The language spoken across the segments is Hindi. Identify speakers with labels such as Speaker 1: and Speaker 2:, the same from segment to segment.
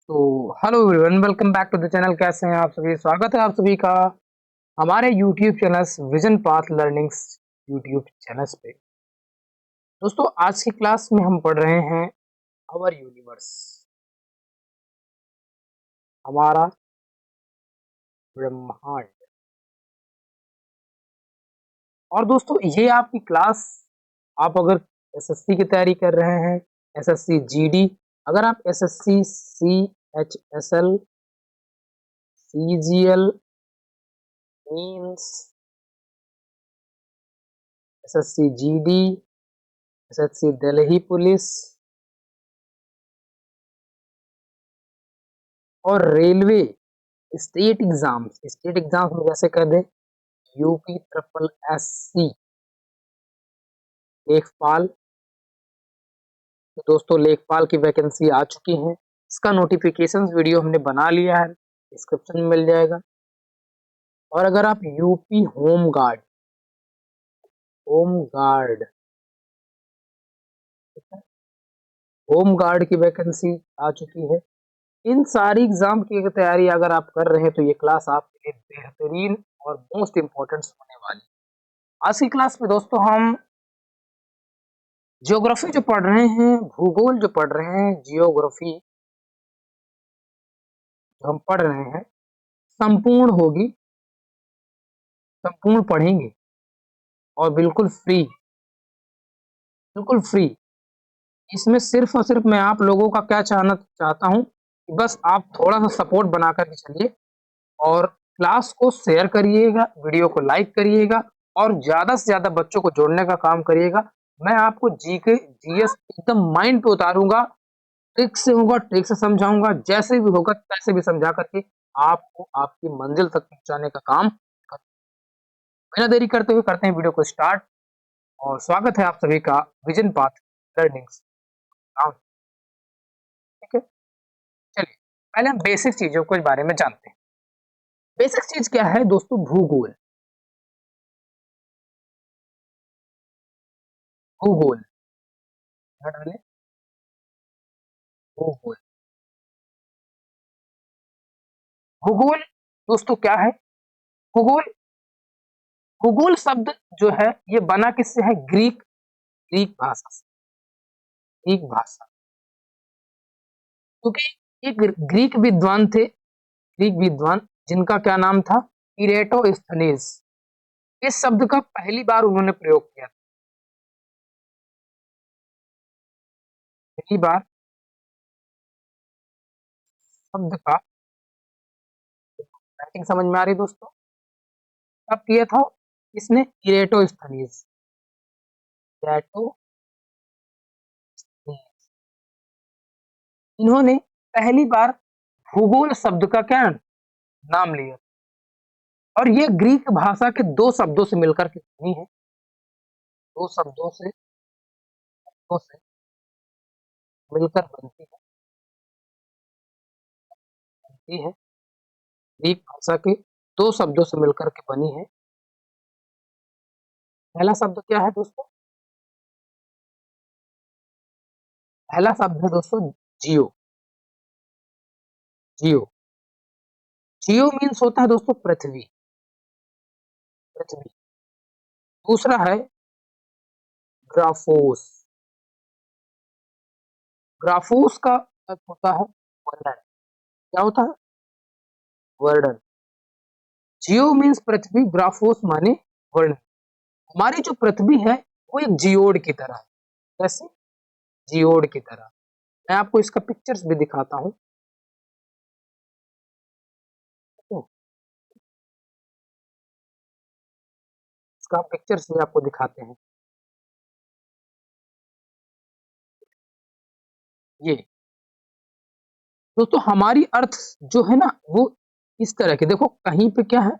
Speaker 1: तो hello everyone, welcome back to the channel. कैसे हैं आप सभी? स्वागत है आप सभी का हमारे YouTube channel vision path learnings YouTube channel पे। दोस्तों, आज की क्लास में हम पढ़ रहे हैं आवर यूनिवर्स, हमारा ब्रह्मांड। और दोस्तों, ये आपकी क्लास, आप अगर एसएससी की तैयारी कर रहे हैं, एसएससी जीडी, अगर आप SSC CHSL CGL means, SSC GD, SSC Delhi police और रेलवे स्टेट एग्जाम्स में जैसे कर दे यूपी ट्रिपल एस सी लेखपाल। तो दोस्तों, लेखपाल की वैकेंसी आ चुकी है। इसका नोटिफिकेशन वीडियो हमने बना लिया है, डिस्क्रिप्शन में मिल जाएगा। और अगर आप UP home guard home guard की वैकेंसी आ चुकी है। इन सारी एग्जाम की तैयारी अगर आप कर रहे हैं तो ये क्लास आपके लिए बेहतरीन और मोस्ट इम्पोर्टेंट होने वाली। आज की क्लास में दोस्तों हम ज्योग्राफी जो पढ़ रहे हैं, भूगोल जो पढ़ रहे हैं, जियोग्राफी जो हम पढ़ रहे हैं संपूर्ण होगी, संपूर्ण पढ़ेंगे और बिल्कुल फ्री। इसमें सिर्फ और सिर्फ मैं आप लोगों का क्या चाहना चाहता हूं कि बस आप थोड़ा सा सपोर्ट बना कर के चलिए और क्लास को शेयर करिएगा, वीडियो को लाइक करिएगा और ज्यादा से ज्यादा बच्चों को जोड़ने का काम करिएगा। मैं आपको जीके जीएस एकदम माइंड पे उतारूंगा, ट्रिक से होगा, ट्रिक से समझाऊंगा, जैसे भी होगा तैसे भी समझा करके आपको आपकी मंजिल तक पहुंचाने का काम करूंगा। बिना देरी करते हुए करते हैं वीडियो को स्टार्ट। और स्वागत है आप सभी का विजन पाथ लर्निंग्स। ठीक है, चलिए पहले हम बेसिक चीजों के बारे में जानते हैं। बेसिक चीज क्या है दोस्तों? भूगोल। भूगोल क्या डालें? भूगोल। भूगोल दोस्तों क्या है? भूगोल, भूगोल शब्द जो है ये बना किससे है? ग्रीक, ग्रीक भाषा से। ग्रीक भाषा, क्योंकि एक ग्रीक विद्वान थे, ग्रीक विद्वान जिनका क्या नाम था? इरेटोस्थनीज। इस शब्द का पहली बार उन्होंने प्रयोग किया था। पहली बार शब्द का राइटिंग समझ में आ रही दोस्तों? कब किया था इसने? इरेटोस्थनीज। इरेटोस्थनीज। इन्होंने पहली बार भूगोल शब्द का क्या नाम लिया, और ये ग्रीक भाषा के दो शब्दों से मिलकर के बनी है। दो शब्दों से मिलकर बनती है। ग्रीक भाषा के दो शब्दों से मिलकर के बनी है। पहला शब्द क्या है दोस्तों? पहला शब्द है दोस्तों जियो। जियो, जियो मीन्स होता है दोस्तों पृथ्वी। पृथ्वी। दूसरा है ग्राफोस। ग्राफोस का अर्थ होता है वर्णन। क्या होता है? वर्णन। जियो मीन्स पृथ्वी, ग्राफोस माने वर्णन। हमारी जो पृथ्वी है वो एक जियोड की तरह है। कैसे? जियोड की तरह। मैं आपको इसका पिक्चर्स भी दिखाता हूँ। इसका पिक्चर्स भी आपको दिखाते हैं। ये दोस्तों हमारी अर्थ जो है ना वो इस तरह की, देखो कहीं पे क्या है,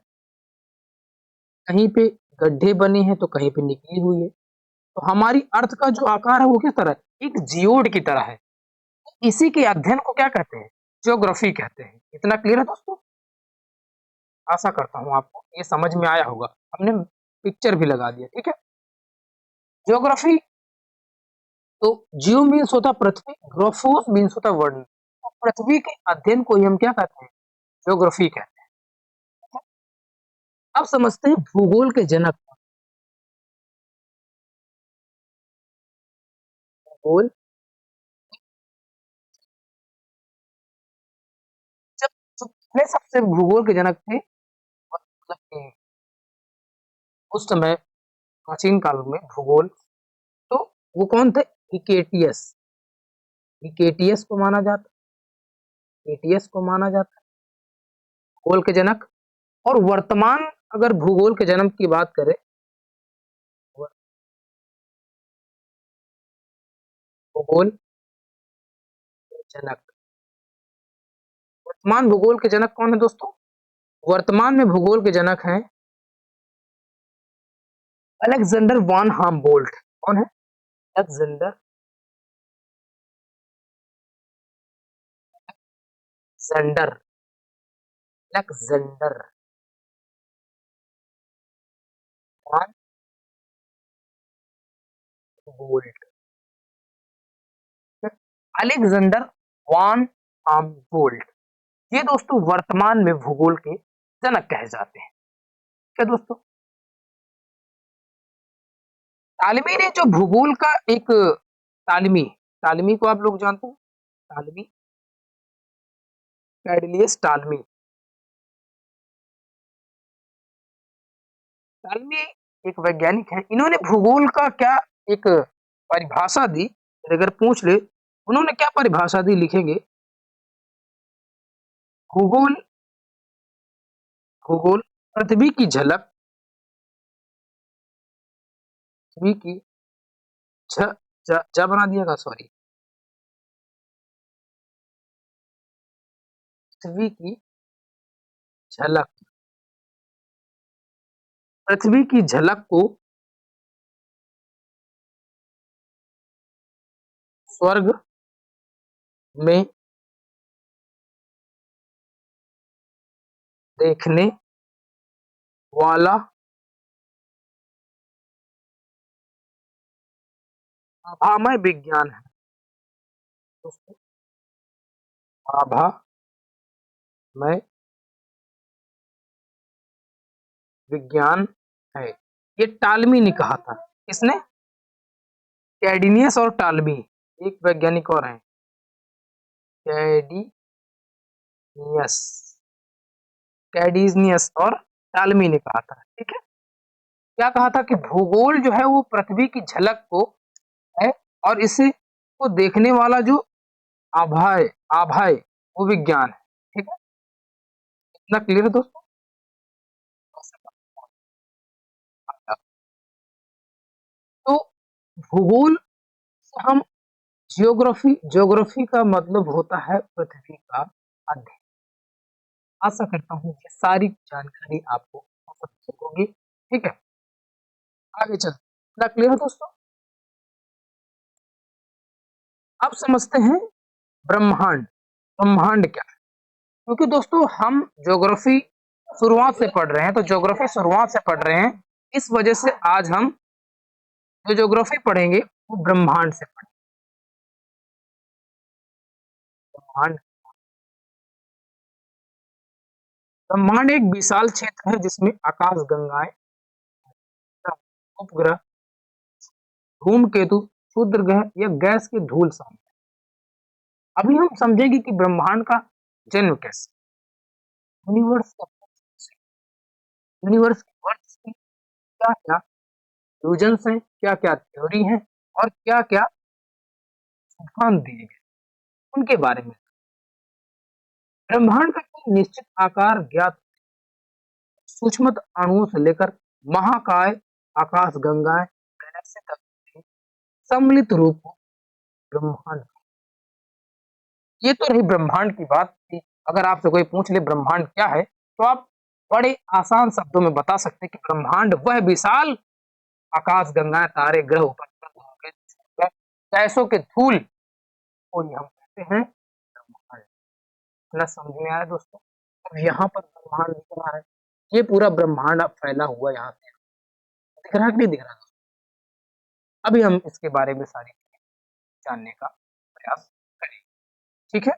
Speaker 1: कहीं पे गड्ढे बने हैं तो कहीं पे निकली हुई है। तो हमारी अर्थ का जो आकार है वो किस तरह है? एक जियोड की तरह है। इसी के अध्ययन को क्या कहते हैं? ज्योग्राफी कहते हैं। इतना क्लियर है दोस्तों? आशा करता हूँ आपको ये समझ में आया होगा। हमने पिक्चर भी लगा दिया, ठीक है। ज्योग्राफी, तो जियो मीन्स होता पृथ्वी, ग्राफोस मीन्स होता वर्णन। तो पृथ्वी के अध्ययन को ही हम क्या कहते हैं? ज्योग्राफी कहते हैं। अब समझते हैं भूगोल के जनक कौन? भूगोल जब जो पहले सबसे भूगोल के जनक थे मतलब कि उस समय प्राचीन काल में भूगोल तो वो कौन थे? हिकेटियस। हिकेटियस को माना जाता हिकेटियस को माना जाता है भूगोल के जनक। और वर्तमान अगर भूगोल के जन्म की बात करें भूगोल के जनक वर्तमान भूगोल के जनक कौन है दोस्तों? वर्तमान में भूगोल के जनक हैं अलेक्जेंडर वॉन हामबोल्ट। कौन है? अलेक्जेंडर जेंडर Alexander von Bolt. Alexander von Humboldt ये दोस्तों वर्तमान में भूगोल के जनक कहे जाते हैं। क्या दोस्तों? तालमी ने जो भूगोल का एक तालमी तालमी को आप लोग जानते हैं? तालमी कैडिलियस टालमी टालमी एक वैज्ञानिक है। इन्होंने भूगोल का क्या एक परिभाषा दी अगर पूछ ले उन्होंने क्या परिभाषा दी लिखेंगे भूगोल भूगोल पृथ्वी की झलक पृथ्वी की झ बना दिएगा सॉरी पृथ्वी की झलक पृथ्वी की झलक को स्वर्ग में देखने वाला आभामय विज्ञान है दोस्तों। आभामय विज्ञान है ये टालमी ने कहा था। किसने? कैडिनियस और टालमी एक वैज्ञानिक और हैं कैडिनियस कैडिनियस और टालमी ने कहा था। ठीक है क्या कहा था कि भूगोल जो है वो पृथ्वी की झलक को है और इसे को देखने वाला जो आभाय आभाय वो विज्ञान है। ठीक है इतना क्लियर है दोस्तों? तो भूगोल से हम जियोग्राफी ज्योग्राफी का मतलब होता है पृथ्वी का अध्ययन। आशा करता हूँ ये सारी जानकारी आपको पसंद होगी। ठीक है आगे चल इतना क्लियर है दोस्तों? अब समझते हैं ब्रह्मांड। ब्रह्मांड क्या है? क्योंकि दोस्तों हम ज्योग्राफी शुरुआत से पढ़ रहे हैं तो ज्योग्राफी शुरुआत से पढ़ रहे हैं इस वजह से आज हम जो ज्योग्राफी पढ़ेंगे वो ब्रह्मांड से पढ़ेंगे। ब्रह्मांड ब्रह्मांड एक विशाल क्षेत्र है जिसमें आकाश गंगाएं उपग्रह धूमकेतु क्षुद्र ग्रह या गैस की धूल शामिल। अभी हम समझेंगे कि ब्रह्मांड का जन्म कैसे यूनिवर्स यूनिवर्स की वर्ष की क्या क्या फ्यूजन्स हैं क्या क्या थ्योरी हैं और क्या क्या सिद्धांत दिए गए उनके बारे में। ब्रह्मांड का कोई निश्चित आकार ज्ञात सूक्ष्म अणुओं से लेकर महाकाय आकाश गंगाएं गैलेक्सी तक के सम्मिलित रूप को ब्रह्मांड। ये तो रही ब्रह्मांड की बात थी। अगर आपसे कोई पूछ ले ब्रह्मांड क्या है तो आप बड़े आसान शब्दों में बता सकते हैं कि ब्रह्मांड वह विशाल आकाश गंगाएं तारे ग्रह उपग्रह गैसों के धूल को ही हम कहते हैं ब्रह्मांड। इतना समझ में आया दोस्तों? अब यहाँ पर ब्रह्मांड दिख रहा है ये पूरा ब्रह्मांड अब फैला हुआ यहाँ से दिख रहा है कि नहीं दिख रहा? अभी हम इसके बारे में सारी चीजें जानने का प्रयास करें। ठीक है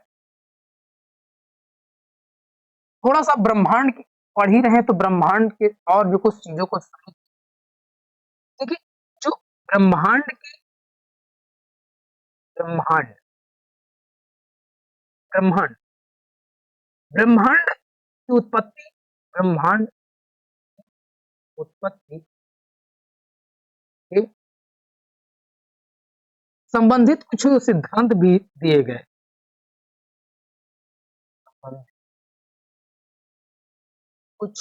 Speaker 1: थोड़ा-सा ब्रह्मांड की पढ़ ही रहे हैं तो ब्रह्मांड के और भी कुछ चीज़ों को समझ देखिए, जो ब्रह्मांड की ब्रह्मांड ब्रह्मांड ब्रह्मांड की ब्रह्मांड उत्पत्ति के संबंधित कुछ सिद्धांत भी दिए गए। कुछ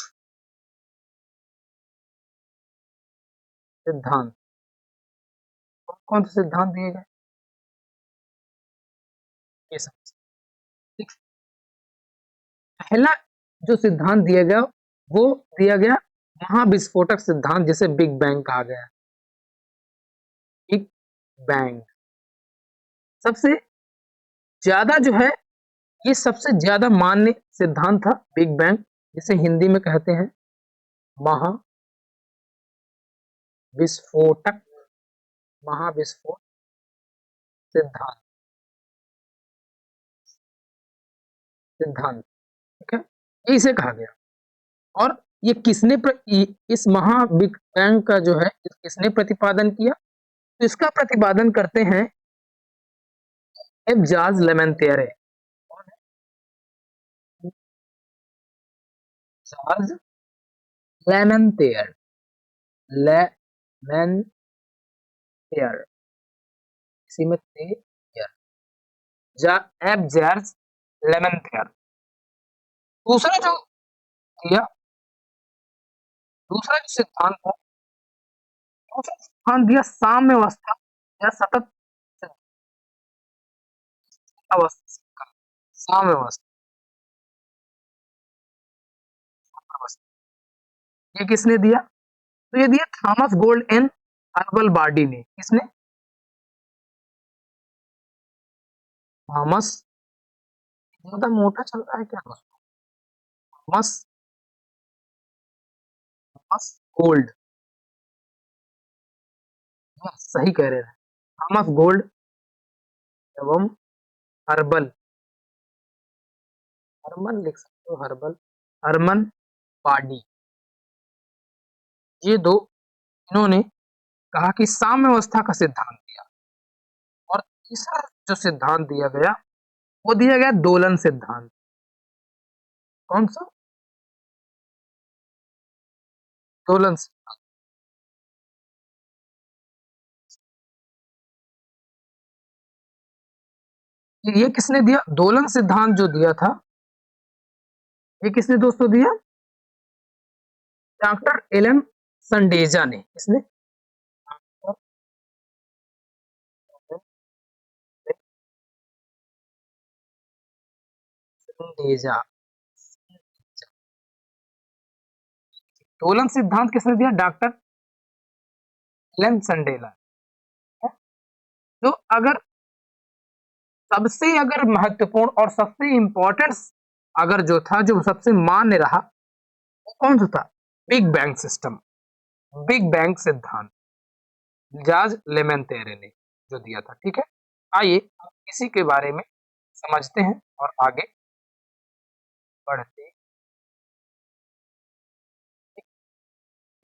Speaker 1: सिद्धांत, कौन से सिद्धांत दिए गए? ये समझिए। ठीक, पहला जो सिद्धांत दिया गया वो दिया गया महाविस्फोटक सिद्धांत, जिसे बिग बैंग कहा गया है। बिग बैंग सबसे ज्यादा जो है, ये सबसे ज्यादा मान्य सिद्धांत था बिग बैंग, जिसे हिंदी में कहते हैं महाविस्फोटक महाविस्फोट सिद्धांत सिद्धांत ठीक है, ये इसे कहा गया। और ये इस महा बिग बैंग का जो है किसने प्रतिपादन किया? तो इसका प्रतिपादन करते हैं एब्जाज लेमेंतेरे। चार्ल्स लेमेंतेयर लेमेंतेयर इसी में थे जा एब्जाज लेमेंतेयर। दूसरा जो दिया दूसरा जो सिद्धांत है, दूसरा सिद्धांत दिया साम्य अवस्था या सतत अवस्था, साम्य अवस्था। ये किसने दिया? तो ये दिया Thomas gold and herbal Bardi ने। किसने? थॉमस, ज्यादा मोटा चल रहा है क्या दोस्तों? थॉमस थॉमस गोल्ड, सही कह रहे हैं, थॉमस गोल्ड एवं हर्बल, हरमन लिख सकते हो, हर्बल हरमन बार्डी, ये दो, इन्होंने कहा कि साम्य अवस्था का सिद्धांत दिया। और तीसरा जो सिद्धांत दिया गया वो दिया गया दोलन सिद्धांत। कौन सा? दोलन सिद्धांत। ये किसने दिया? दोलन सिद्धांत जो दिया था, ये किसने दोस्तों दिया? डॉक्टर एलन संडेजा ने। किसने? संडेजा। दोलन सिद्धांत किसने दिया? डॉक्टर एलन संडेला। तो अगर सबसे अगर महत्वपूर्ण और सबसे इंपॉर्टेंट अगर जो था, जो सबसे मान्य रहा, वो कौन सा था? Big bang system, big bang सिद्धांत, जाज लेमेंतेरे ने जो दिया था। ठीक है, आइए हम इसी के बारे में समझते हैं और आगे बढ़ते हैं।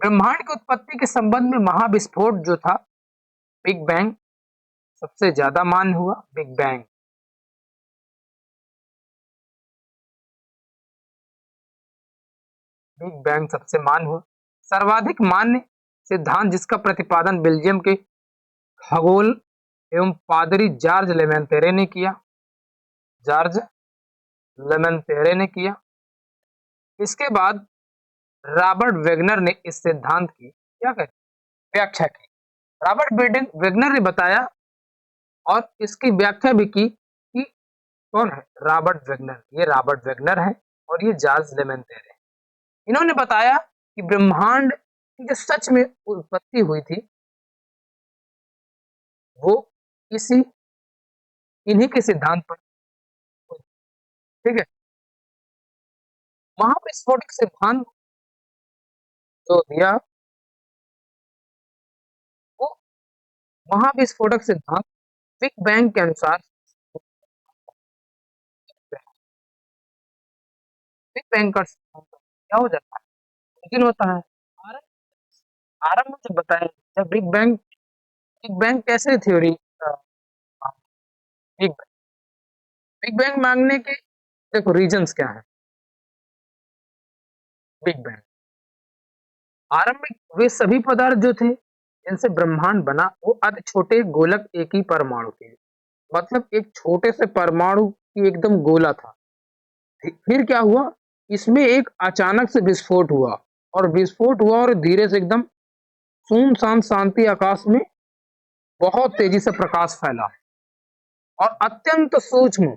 Speaker 1: ब्रह्मांड की उत्पत्ति के संबंध में महाविस्फोट जो था बिग बैंग सबसे ज्यादा मान्य हुआ। बिग बैंग सबसे मान्य हुआ। सर्वाधिक मान्य सिद्धांत जिसका प्रतिपादन बेल्जियम के खगोल एवं पादरी जॉर्ज लेमेंतेरे ने किया, जॉर्ज लेमेंतेरे ने किया। इसके बाद रॉबर्ट वेगनर ने इस सिद्धांत की क्या करी? व्याख्या की। रॉबर्ट वेगनर ने बताया और इसकी व्याख्या भी की कि कौन है रॉबर्ट वेगनर। ये रॉबर्ट वेगनर है और ये जॉर्ज लेमेंतेरे है। इन्होंने बताया कि ब्रह्मांड की जो सच में उत्पत्ति हुई थी वो इसी इन्हीं के सिद्धांत पर हुई। ठीक है, महाविस्फोटक सिद्धांत जो दिया वो महाविस्फोटक सिद्धांत बिग बैंग के अनुसार बिग बैंग का क्या हो जाता है, लेकिन होता है। आरंभ आरंभ में जब बताया, जब बिग बैंग कैसे थ्योरी, बिग बिग बैंग मांगने के देखो रीजंस क्या है। बिग बैंग आरंभिक वे सभी पदार्थ जो थे जिनसे ब्रह्मांड बना वो अति छोटे गोलक एक ही परमाणु थे, मतलब एक छोटे से परमाणु की एकदम गोला था। फिर क्या हुआ, इसमें एक अचानक से विस्फोट हुआ, और विस्फोट हुआ और धीरे से एकदम सुनसान शांति आकाश में बहुत तेजी से प्रकाश फैला, और अत्यंत सूक्ष्म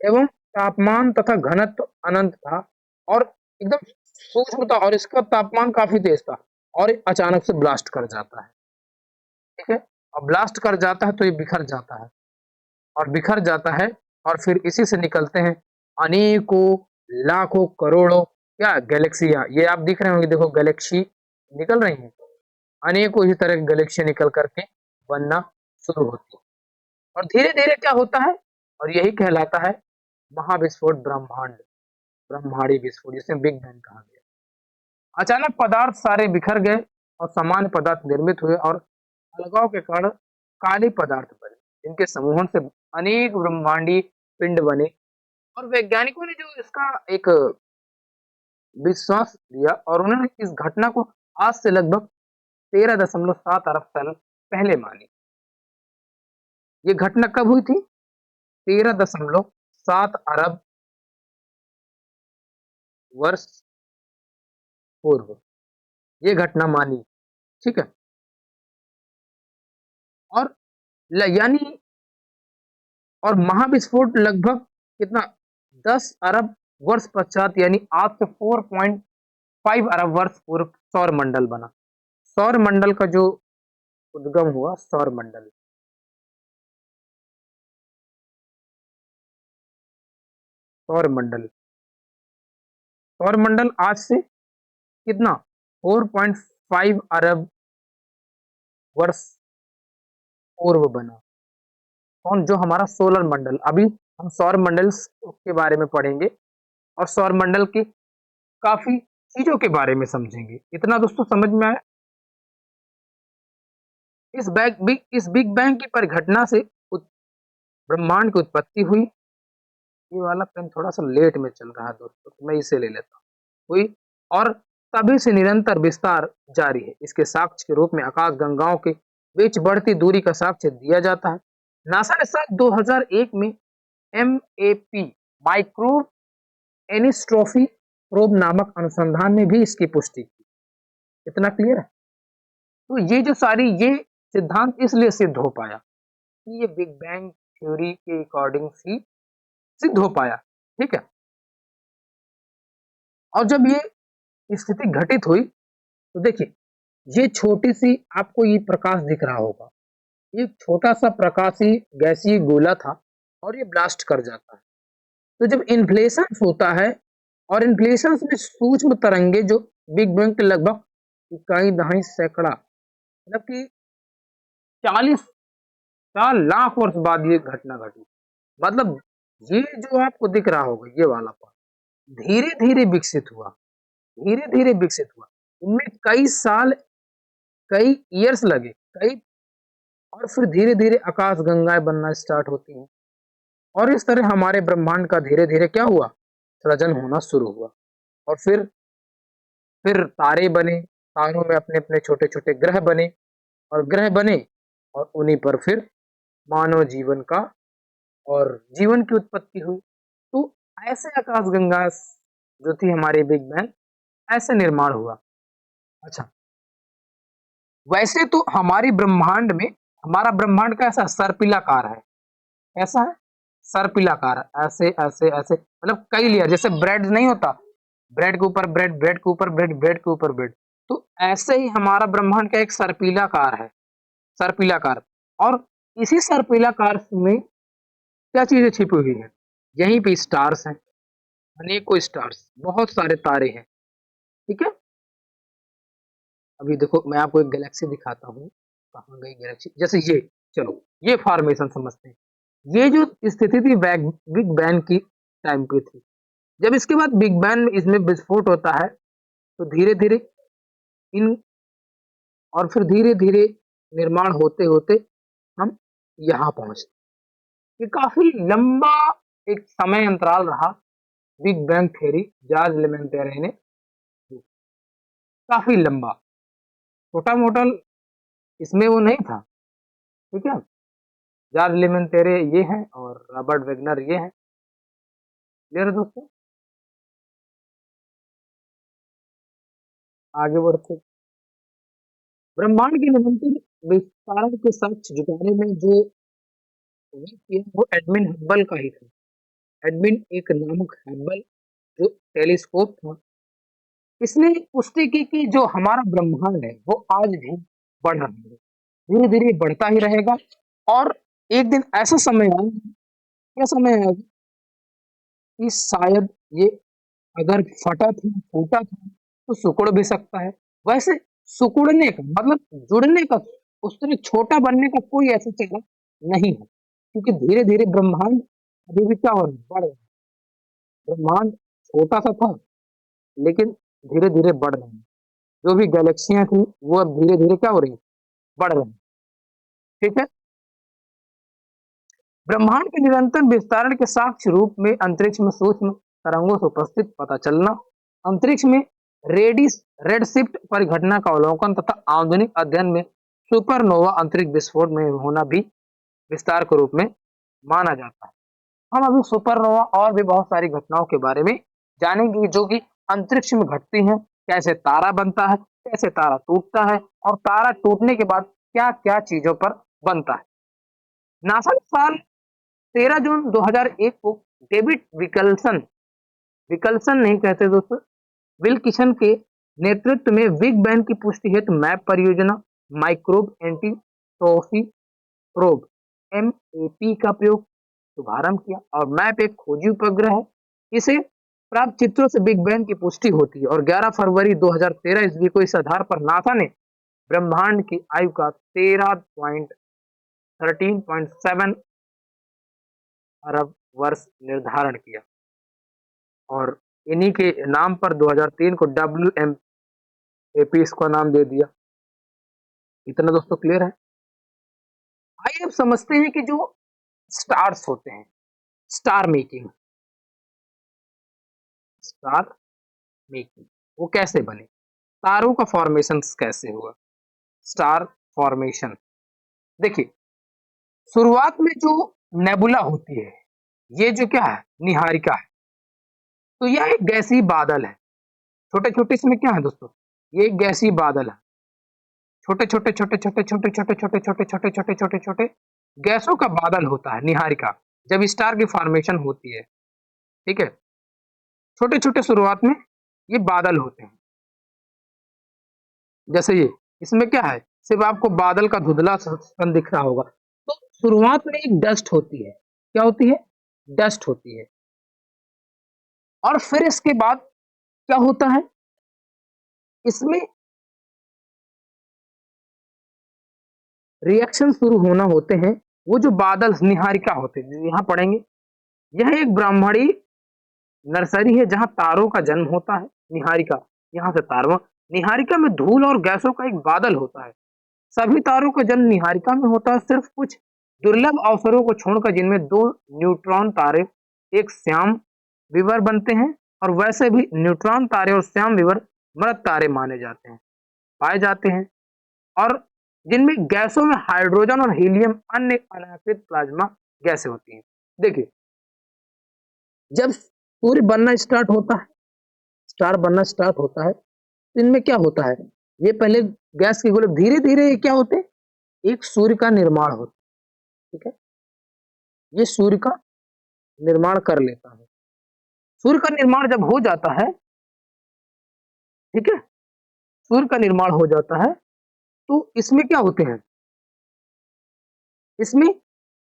Speaker 1: एवं तापमान तथा घनत्व अनंत था, और एकदम सूक्ष्म था, और इसका तापमान काफी तेज था, और ये अचानक से ब्लास्ट कर जाता है। ठीक है, और ब्लास्ट कर जाता है तो ये बिखर जाता है, और बिखर जाता है, और फिर इसी से निकलते हैं अनेकों लाखों करोड़ों क्या गैलेक्सियां, ये आप दिख रहे होंगे, देखो गैलेक्सी निकल रही हैं, अनेकों इसी तरह की गैलेक्सी निकल करके बनना शुरू होती है, और धीरे धीरे क्या होता है, और यही कहलाता है महाविस्फोट, ब्रह्मांडी विस्फोट, जिसे बिग बैंग कहा गया। अचानक पदार्थ सारे बिखर गए और सामान्य पदार्थ निर्मित हुए, और अलगाव के कारण काले पदार्थ बने, जिनके समूहन से अनेक ब्रह्मांडी पिंड बने। और वैज्ञानिकों ने जो इसका एक विश्वास दिया, और उन्होंने इस घटना को आज से लगभग 13.7 अरब साल पहले मानी। ये घटना कब हुई थी? 13.7 अरब वर्ष पूर्व ये घटना मानी। ठीक है, और यानी, और महाविस्फोट लगभग कितना, 10 अरब वर्ष पश्चात, यानी आज से 4.5 अरब वर्ष पूर्व सौर मंडल बना। सौर मंडल का जो उद्गम हुआ, सौर मंडल सौर मंडल आज से कितना, 4.5 अरब वर्ष पूर्व बना। कौन? जो हमारा सोलर मंडल। अभी हम सौर मंडल के बारे में पढ़ेंगे, और सौर मंडल की काफी चीजों के बारे में समझेंगे। इतना दोस्तों समझ में आया? इस बिग बैंग की परिघटना से ब्रह्मांड की उत्पत्ति हुई। ये वाला पेन थोड़ा सा लेट में चल रहा है दोस्तों, तो मैं इसे ले लेता हूँ। हुई, और तभी से निरंतर विस्तार जारी है। इसके साक्ष्य के रूप में आकाश गंगाओं के बीच बढ़ती दूरी का साक्ष्य दिया जाता है। नासा ने साल 2001 में MAP माइक्रो एनिस्ट्रॉफी प्रोब नामक अनुसंधान में भी इसकी पुष्टि की। इतना क्लियर है? तो ये जो सारी ये सिद्धांत इसलिए सिद्ध हो पाया कि ये बिग बैंग थ्योरी के अकॉर्डिंग ही सिद्ध हो पाया। ठीक है, और जब ये स्थिति घटित हुई तो देखिए, ये छोटी सी आपको ये प्रकाश दिख रहा होगा, ये छोटा सा प्रकाशी गैसीय गोला था, और ये ब्लास्ट कर जाता है। तो जब इन्फ्लेशन होता है, और इन्फ्लेशन में सूक्ष्म तरंगे जो बिग बैंग के लगभग इकाई दहाई सैकड़ा, मतलब कि 40 लाख वर्ष बाद ये घटना घटी। मतलब ये जो आपको दिख रहा होगा, ये वाला पॉइंट धीरे धीरे विकसित हुआ, धीरे धीरे विकसित हुआ। इनमें कई साल, कई ईयर्स लगे, कई, और फिर धीरे धीरे आकाश गंगाएं बनना स्टार्ट होती हैं, और इस तरह हमारे ब्रह्मांड का धीरे धीरे क्या हुआ, सृजन होना शुरू हुआ। और फिर तारे बने, तारों में अपने अपने छोटे छोटे ग्रह बने, और ग्रह बने, और उन्हीं पर फिर मानव जीवन का और जीवन की उत्पत्ति हुई। तो ऐसे आकाश गंगा जो थी हमारे बिग बैंग, ऐसे निर्माण हुआ। अच्छा, वैसे तो हमारी ब्रह्मांड में, हमारा ब्रह्मांड कैसा, सर्पिलाकार है। ऐसा है, सर्पिलाकार, ऐसे ऐसे ऐसे, मतलब कई लेयर, जैसे ब्रेड नहीं होता, ब्रेड के ऊपर ब्रेड, ब्रेड के ऊपर ब्रेड, ब्रेड के ऊपर ब्रेड। तो ऐसे ही हमारा ब्रह्मांड का एक सर्पिलाकार है, सर्पिलाकार। और इसी सर्पिलाकार में क्या चीजें छिपी हुई है, यहीं पे स्टार्स हैं, अनेकों स्टार्स, बहुत सारे तारे हैं। ठीक है, अभी देखो मैं आपको एक गैलेक्सी दिखाता हूँ, कहाँ गई गैलेक्सी, जैसे ये, चलो ये फॉर्मेशन समझते हैं। ये जो स्थिति थी बिग बैंग की टाइम पे थी, जब इसके बाद बिग बैंग इसमें विस्फोट होता है तो धीरे धीरे इन और फिर धीरे धीरे निर्माण होते होते हम यहाँ पहुंचते। ये काफी लंबा एक समय अंतराल रहा बिग बैंग थ्योरी जॉर्ज लेमेंटेरे ने, काफी लंबा, छोटा मोटा इसमें वो नहीं था। ठीक है, जॉर्ज लेमेंटेरे ये हैं और रॉबर्ट वेगनर ये हैं। क्लियर है दोस्तों? आगे बढ़ते। ब्रह्मांड के निरंतर विस्तारण के साक्ष्य जुटाने में जो किया वो एडमिन हब्बल का ही था। एडमिन एक नामक हब्बल जो टेलीस्कोप था, इसने पुष्टि की कि जो हमारा ब्रह्मांड है वो आज भी बढ़ रहा है, धीरे धीरे बढ़ता ही रहेगा। और एक दिन ऐसा समय आएगा, क्या समय आएगा कि शायद ये अगर फटा था फूटा था तो सिकुड़ भी सकता है। वैसे सिकुड़ने का मतलब जुड़ने का, उस तरह छोटा बनने का कोई ऐसा जगह नहीं है, क्योंकि धीरे धीरे ब्रह्मांड अभी भी क्या हो रहा है, बढ़ रहा है। ब्रह्मांड छोटा सा था लेकिन धीरे धीरे बढ़ रहा है। जो भी गैलेक्सियां थी वो अब धीरे धीरे क्या हो रही है, बढ़ रही है। ठीक है, ब्रह्मांड के निरंतर विस्तारण के साक्ष्य रूप में अंतरिक्ष में सूक्ष्म तरंगों से उपस्थित पता चलना, अंतरिक्ष में रेडशिफ्ट परिघटना का अवलोकन तथा आधुनिक अध्ययन में सुपरनोवा अंतरिक्ष विस्फोट में होना भी विस्तार के रूप में माना जाता है। हम अभी सुपरनोवा और भी बहुत सारी घटनाओं के बारे में जानेंगे जो कि अंतरिक्ष में घटती हैं, कैसे तारा बनता है, कैसे तारा टूटता है और तारा टूटने के बाद क्या क्या चीजों पर बनता है। नासा ने साल 13 जून 2001 को डेविड विकल्सन, विकल्सन नहीं कहते दोस्तों, विल्किसन के नेतृत्व में बिग बैंग की पुष्टि हेतु मैप परियोजना, माइक्रोब एंटीट्रोफी प्रोब एमएपी का प्रयोग शुभारंभ किया। और मैप एक खोजी उपग्रह है, इसे प्राप्त चित्रों से बिग बैंग की पुष्टि होती है। और 11 फरवरी 2013 ईस्वी को इस आधार पर नासा ने ब्रह्मांड की आयु का 13.7 अरब वर्ष निर्धारण किया और इन्हीं के नाम पर 2003 को WMAP इसका नाम दे दिया। इतना दोस्तों क्लियर है? आइए अब समझते हैं कि जो स्टार्स होते हैं, स्टार मेकिंग, स्टार मेकिंग वो कैसे बने, तारों का फॉर्मेशन कैसे हुआ, स्टार फॉर्मेशन। देखिए, शुरुआत में जो नेबुला होती है, ये जो क्या है, निहारिका है, तो यह एक गैसीय बादल है। छोटे छोटे इसमें क्या है दोस्तों, ये एक गैसीय बादल है, छोटे छोटे छोटे छोटे छोटे छोटे छोटे छोटे छोटे छोटे छोटे छोटे गैसों का बादल होता है निहारिका, जब स्टार की फॉर्मेशन होती है। ठीक है, छोटे छोटे शुरुआत में ये बादल होते हैं, जैसे ये, इसमें क्या है, सिर्फ आपको बादल का धुंधला सन दिख रहा होगा। तो शुरुआत में एक डस्ट होती है, क्या होती है, डस्ट होती है। और फिर इसके बाद क्या होता है, इसमें रिएक्शन शुरू होना होते हैं। वो जो बादल निहारिका होते हैं, यहां पढ़ेंगे, यह एक ब्राह्मणी नर्सरी है जहां तारों का जन्म होता है। निहारिका, यहां से तारों, निहारिका में धूल और गैसों का एक बादल होता है। सभी तारों का जन्म निहारिका में होता है, सिर्फ कुछ दुर्लभ अवसरों को छोड़कर जिनमें दो न्यूट्रॉन तारे एक श्याम विवर बनते हैं। और वैसे भी न्यूट्रॉन तारे और श्याम विवर मृत तारे माने जाते हैं, पाए जाते हैं, और जिनमें गैसों में हाइड्रोजन और हीलियम अन्य अनाकृत प्लाज्मा गैसें होती हैं। देखिए, जब सूर्य बनना स्टार्ट होता है, स्टार बनना स्टार्ट होता है, तो इनमें क्या होता है, ये पहले गैस के गोले धीरे धीरे क्या होते हैं, एक सूर्य का निर्माण होता है। ठीक है, ये सूर्य का निर्माण कर लेता है। सूर्य का निर्माण जब हो जाता है, ठीक है, सूर्य का निर्माण हो जाता है, तो इसमें क्या होते हैं, इसमें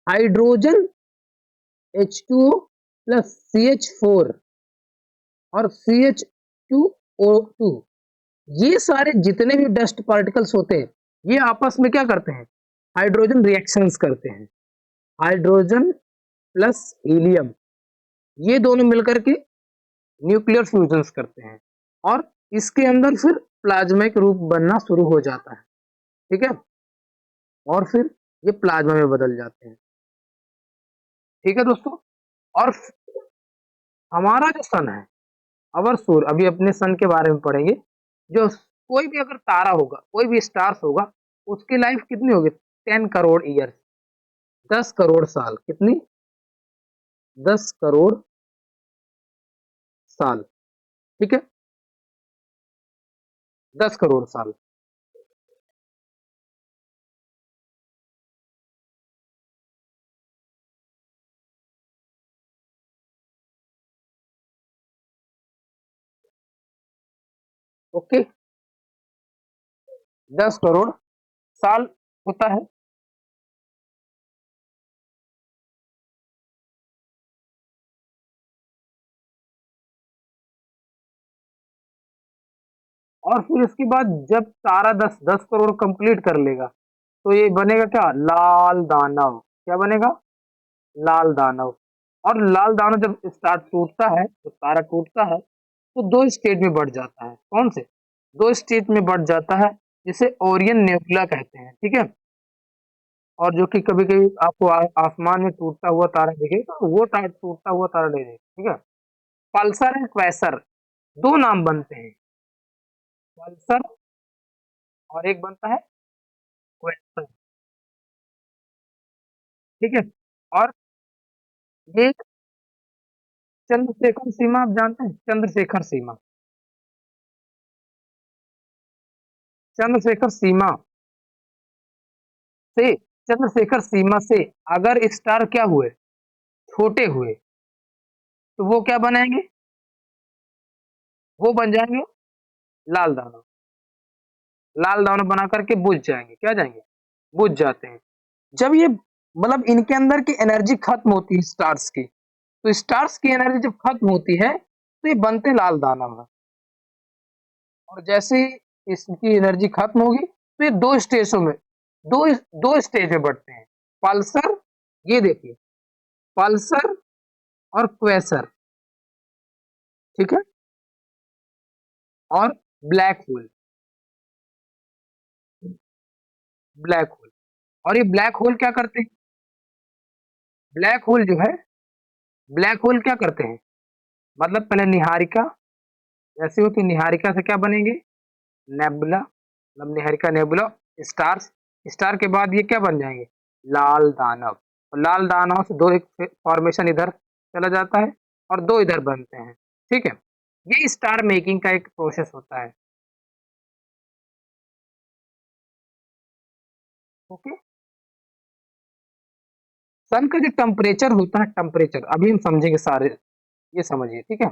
Speaker 1: हाइड्रोजन H2O प्लस CH4 और CH2O2, ये सारे जितने भी डस्ट पार्टिकल्स होते हैं, ये आपस में क्या करते हैं, हाइड्रोजन रिएक्शंस करते हैं। हाइड्रोजन प्लस हीलियम, ये दोनों मिलकर के न्यूक्लियर फ्यूजन्स करते हैं और इसके अंदर फिर प्लाज्मिक रूप बनना शुरू हो जाता है, ठीक है, और फिर ये प्लाज्मा में बदल जाते हैं, ठीक है दोस्तों। और हमारा जो सन है, अवर सूर्य, अभी अपने सन के बारे में पढ़ेंगे। जो कोई भी अगर तारा होगा, कोई भी स्टार्स होगा, उसकी लाइफ कितनी होगी? 10 करोड़ ईयर, 10 करोड़ साल। कितनी? 10 करोड़ साल, ठीक है, 10 करोड़ साल। ओके, 10 करोड़ साल होता है। और फिर इसके बाद जब तारा 10 करोड़ कंप्लीट कर लेगा, तो ये बनेगा क्या? लाल दानव। क्या बनेगा? लाल दानव। और लाल दानव जब स्टार टूटता है, तो तारा टूटता है, तो दो स्टेज में बढ़ जाता है। कौन से? दो स्टेज में बढ़ जाता है, जिसे ओरियन नेबुला कहते हैं, ठीक है। और जो कि कभी कभी आपको आसमान में टूटता हुआ तारा दिखेगा, वो टूटता हुआ तारा नहीं दिखेगा, ठीक है। पल्सर एंड क्वेसर, दो नाम बनते हैं, पल्सर और एक बनता है क्वेसर, ठीक है। और ये चंद्रशेखर सीमा आप जानते हैं? चंद्रशेखर सीमा, चंद्रशेखर सीमा से, चंद्रशेखर सीमा से अगर स्टार क्या हुए? छोटे हुए, तो वो क्या बनाएंगे? वो बन जाएंगे लाल दानव। लाल दानव बना करके बुझ जाएंगे। क्या जाएंगे? बुझ जाते हैं। जब ये मतलब इनके अंदर की एनर्जी खत्म होती है स्टार्स की, तो स्टार्स की एनर्जी जब खत्म होती है, तो ये बनते लाल दानव है। और जैसे ही इसकी एनर्जी खत्म होगी, तो ये दो स्टेजों में, दो दो स्टेज में बढ़ते हैं। पल्सर, ये देखिए, पल्सर और क्वेसर, ठीक है, और ब्लैक होल, ब्लैक होल। और ये ब्लैक होल क्या करते हैं? ब्लैक होल जो है, ब्लैक होल क्या करते हैं? मतलब पहले निहारिका, जैसे होती निहारिका से क्या बनेंगे? नेबुला, मतलब निहारिका नेबुला, स्टार्स। स्टार के बाद ये क्या बन जाएंगे? लाल दानव। और लाल दानव से दो, एक फॉर्मेशन इधर चला जाता है और दो इधर बनते हैं, ठीक है। ये स्टार मेकिंग का एक प्रोसेस होता है। ओके। सन का जो टेम्परेचर होता है, टेम्परेचर अभी हम समझेंगे सारे, ये समझिए, ठीक है।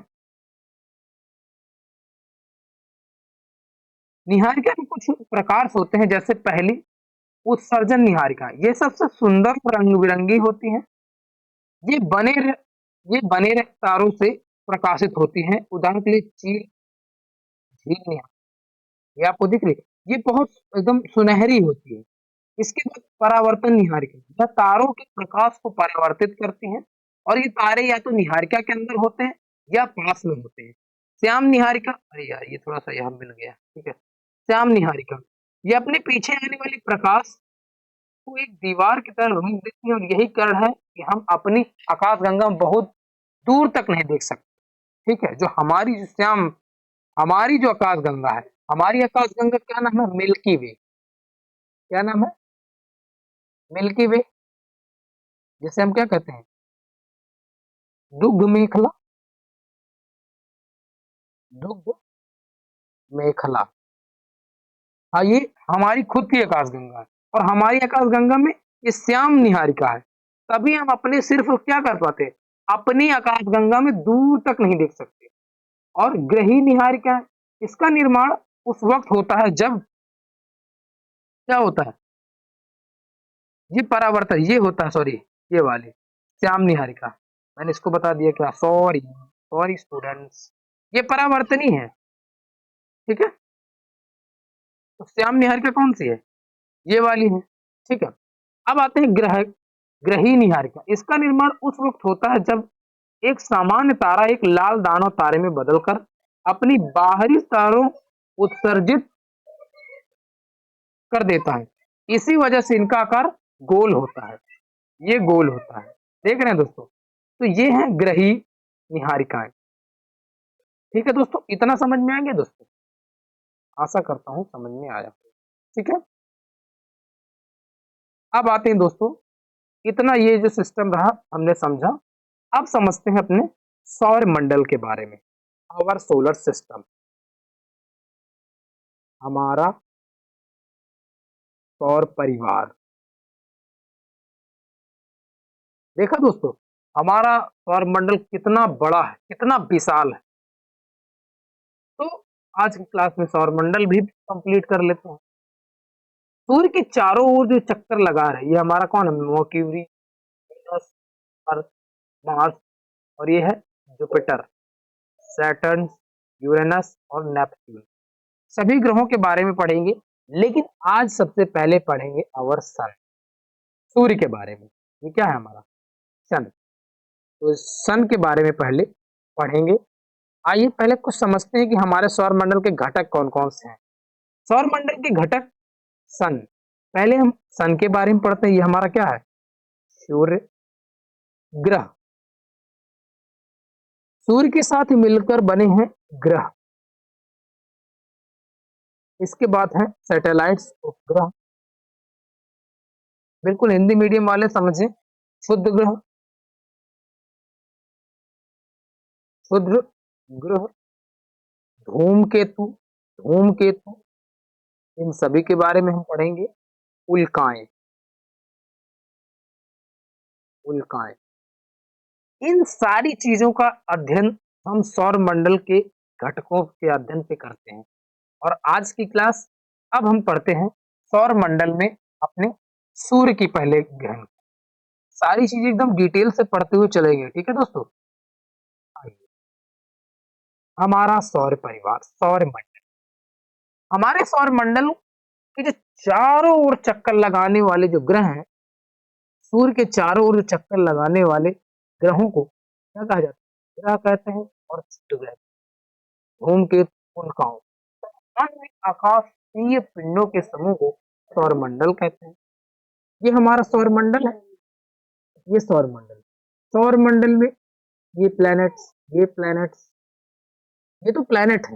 Speaker 1: निहारिका के कुछ प्रकार होते हैं, जैसे पहली उत्सर्जन निहारिका, ये सबसे सुंदर और रंग बिरंगी होती है। ये बने रह, ये बने रह तारों से प्रकाशित होती हैं। उदाहरण के लिए चील, झील निहारिका, ये आपको दिख रही है, ये बहुत एकदम सुनहरी होती है। इसके बाद परावर्तन निहारिका, यह तारों के प्रकाश को परावर्तित करती हैं। और ये तारे या तो निहारिका के अंदर होते हैं या पास में होते हैं। श्याम निहारिका, अरे यार ये थोड़ा सा यहाँ मिल गया, ठीक है। श्याम निहारिका, ये अपने पीछे आने वाली प्रकाश को एक दीवार की तरह रोक देती है, और यही कारण है कि हम अपनी आकाशगंगा में बहुत दूर तक नहीं देख सकते, ठीक है। जो हमारी श्याम, हमारी जो आकाशगंगा है, हमारी आकाशगंगा क्या नाम है? मिल्की वे। क्या नाम है? मिल्की वे। जिसे हम क्या कहते हैं? दुग्ध मेखला, दुग्ध मेखला। हाँ, ये हमारी खुद की आकाशगंगा है, और हमारी आकाशगंगा में ये श्याम निहारिका है। तभी हम अपने सिर्फ क्या कर पाते हैं? अपनी आकाशगंगा में दूर तक नहीं देख सकते। और ग्रही निहारिका है, इसका निर्माण उस वक्त होता है जब क्या होता है? ये परावर्तन, ये होता है, सॉरी, ये वाली श्याम निहारिका, मैंने इसको बता दिया क्या? सॉरी, सॉरी स्टूडेंट्स, ये परावर्तनी है, ठीक है। तो श्याम निहारिका कौन सी है? ये वाली है, ठीक है। अब आते हैं ग्रही निहारिका, इसका निर्माण उस वक्त होता है जब एक सामान्य तारा एक लाल दानव तारे में बदलकर अपनी बाहरी तारों उत्सर्जित कर देता है। इसी वजह से इनका आकार गोल होता है, ये गोल होता है। देख रहे हैं दोस्तों, तो ये है ग्रही निहारिकाएं। ठीक है दोस्तों, इतना समझ में आएंगे दोस्तों, आशा करता हूं समझ में आया। ठीक है, अब आते हैं दोस्तों, इतना ये जो सिस्टम रहा हमने समझा। अब समझते हैं अपने सौर मंडल के बारे में। आवर सोलर सिस्टम, हमारा सौर परिवार। देखा दोस्तों, हमारा सौर मंडल कितना बड़ा है, कितना विशाल है। तो आज की क्लास में सौर मंडल भी कंप्लीट कर लेते हैं। सूर्य के चारों ओर जो चक्कर लगा रहे हैं, ये हमारा कौन है? मर्क्यूरी, वीनस, अर्थ, मार्स, और ये है जुपिटर, सैटर्न, यूरेनस और नेपच्यून। सभी ग्रहों के बारे में पढ़ेंगे, लेकिन आज सबसे पहले पढ़ेंगे आवर सन, सूर्य के बारे में। ये क्या है? हमारा सन। तो सन के बारे में पहले पढ़ेंगे। आइए पहले कुछ समझते हैं कि हमारे सौर मंडल के घटक कौन कौन से हैं। सौर मंडल के घटक सन, पहले हम सन के बारे में पढ़ते हैं। ये हमारा क्या है? सूर्य ग्रह, सूर्य के साथ मिलकर बने हैं ग्रह। इसके बाद है सैटेलाइट्स, उपग्रह। बिल्कुल हिंदी मीडियम वाले समझें, क्षुद्र ग्रह, क्षुद्र ग्रह, धूमकेतु, धूमकेतु, इन सभी के बारे में हम पढ़ेंगे। उल्काएं, उल्काएं, इन सारी चीजों का अध्ययन हम सौर मंडल के घटकों के अध्ययन पे करते हैं। और आज की क्लास, अब हम पढ़ते हैं सौर मंडल में अपने सूर्य की पहले ग्रहण। सारी चीजें एकदम डिटेल से पढ़ते हुए चलेंगे। ठीक है दोस्तों, हमारा सौर परिवार, सौर मंडल, हमारे सौर मंडल के जो चारों ओर चक्कर लगाने वाले जो ग्रह हैं, सूर्य के चारों ओर चक्कर लगाने वाले ग्रहों को क्या कहा जाता है? ग्रह कहते हैं। और क्षुद्र ग्रह, धूमकेतु, उल्काओं, अन्य आकाशीय पिंडों के समूह को सौर मंडल कहते हैं। ये हमारा सौर मंडल है, ये सौर मंडल। सौर मंडल में ये प्लैनेट्स, ये प्लैनेट्स, ये तो प्लैनेट है।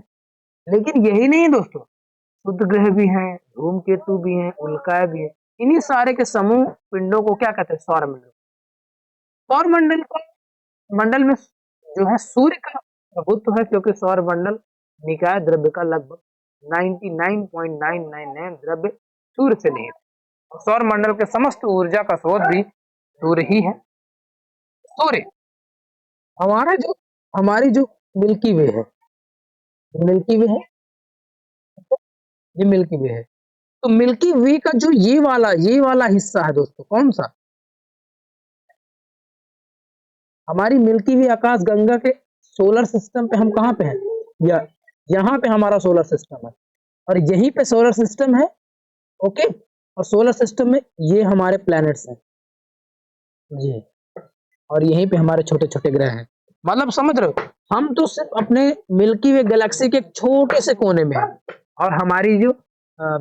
Speaker 1: लेकिन यही नहीं दोस्तों, क्षुद्र ग्रह भी हैं, धूमकेतु भी हैं, उल्काएं भी हैं। इन्हीं सारे के समूह पिंडों को क्या कहते हैं? सौर मंडल। सौर मंडल को, मंडल में जो है सूर्य का प्रभुत्व है, क्योंकि सौर मंडल निकाय द्रव्य का लगभग 99.999 द्रव्य सूर्य से निहित है। सौर मंडल के समस्त ऊर्जा का स्रोत भी सूर्य ही है। सूर्य हमारा जो, हमारी जो मिल्की वे है, मिल्की वे है, ये मिल्की वे है। तो मिल्की वे का जो ये वाला हिस्सा है दोस्तों, कौन सा? हमारी मिल्की वे आकाश गंगा के सोलर सिस्टम पे हम कहाँ पे हैं? या यहाँ पे हमारा सोलर सिस्टम है, और यहीं पे सोलर सिस्टम है। ओके, और सोलर सिस्टम में ये हमारे प्लैनेट्स हैं जी, और यहीं पे हमारे छोटे छोटे ग्रह हैं। मतलब समझ रहे हो, हम तो सिर्फ अपने मिल्की वे गैलेक्सी के छोटे से कोने में हैं। और हमारी जो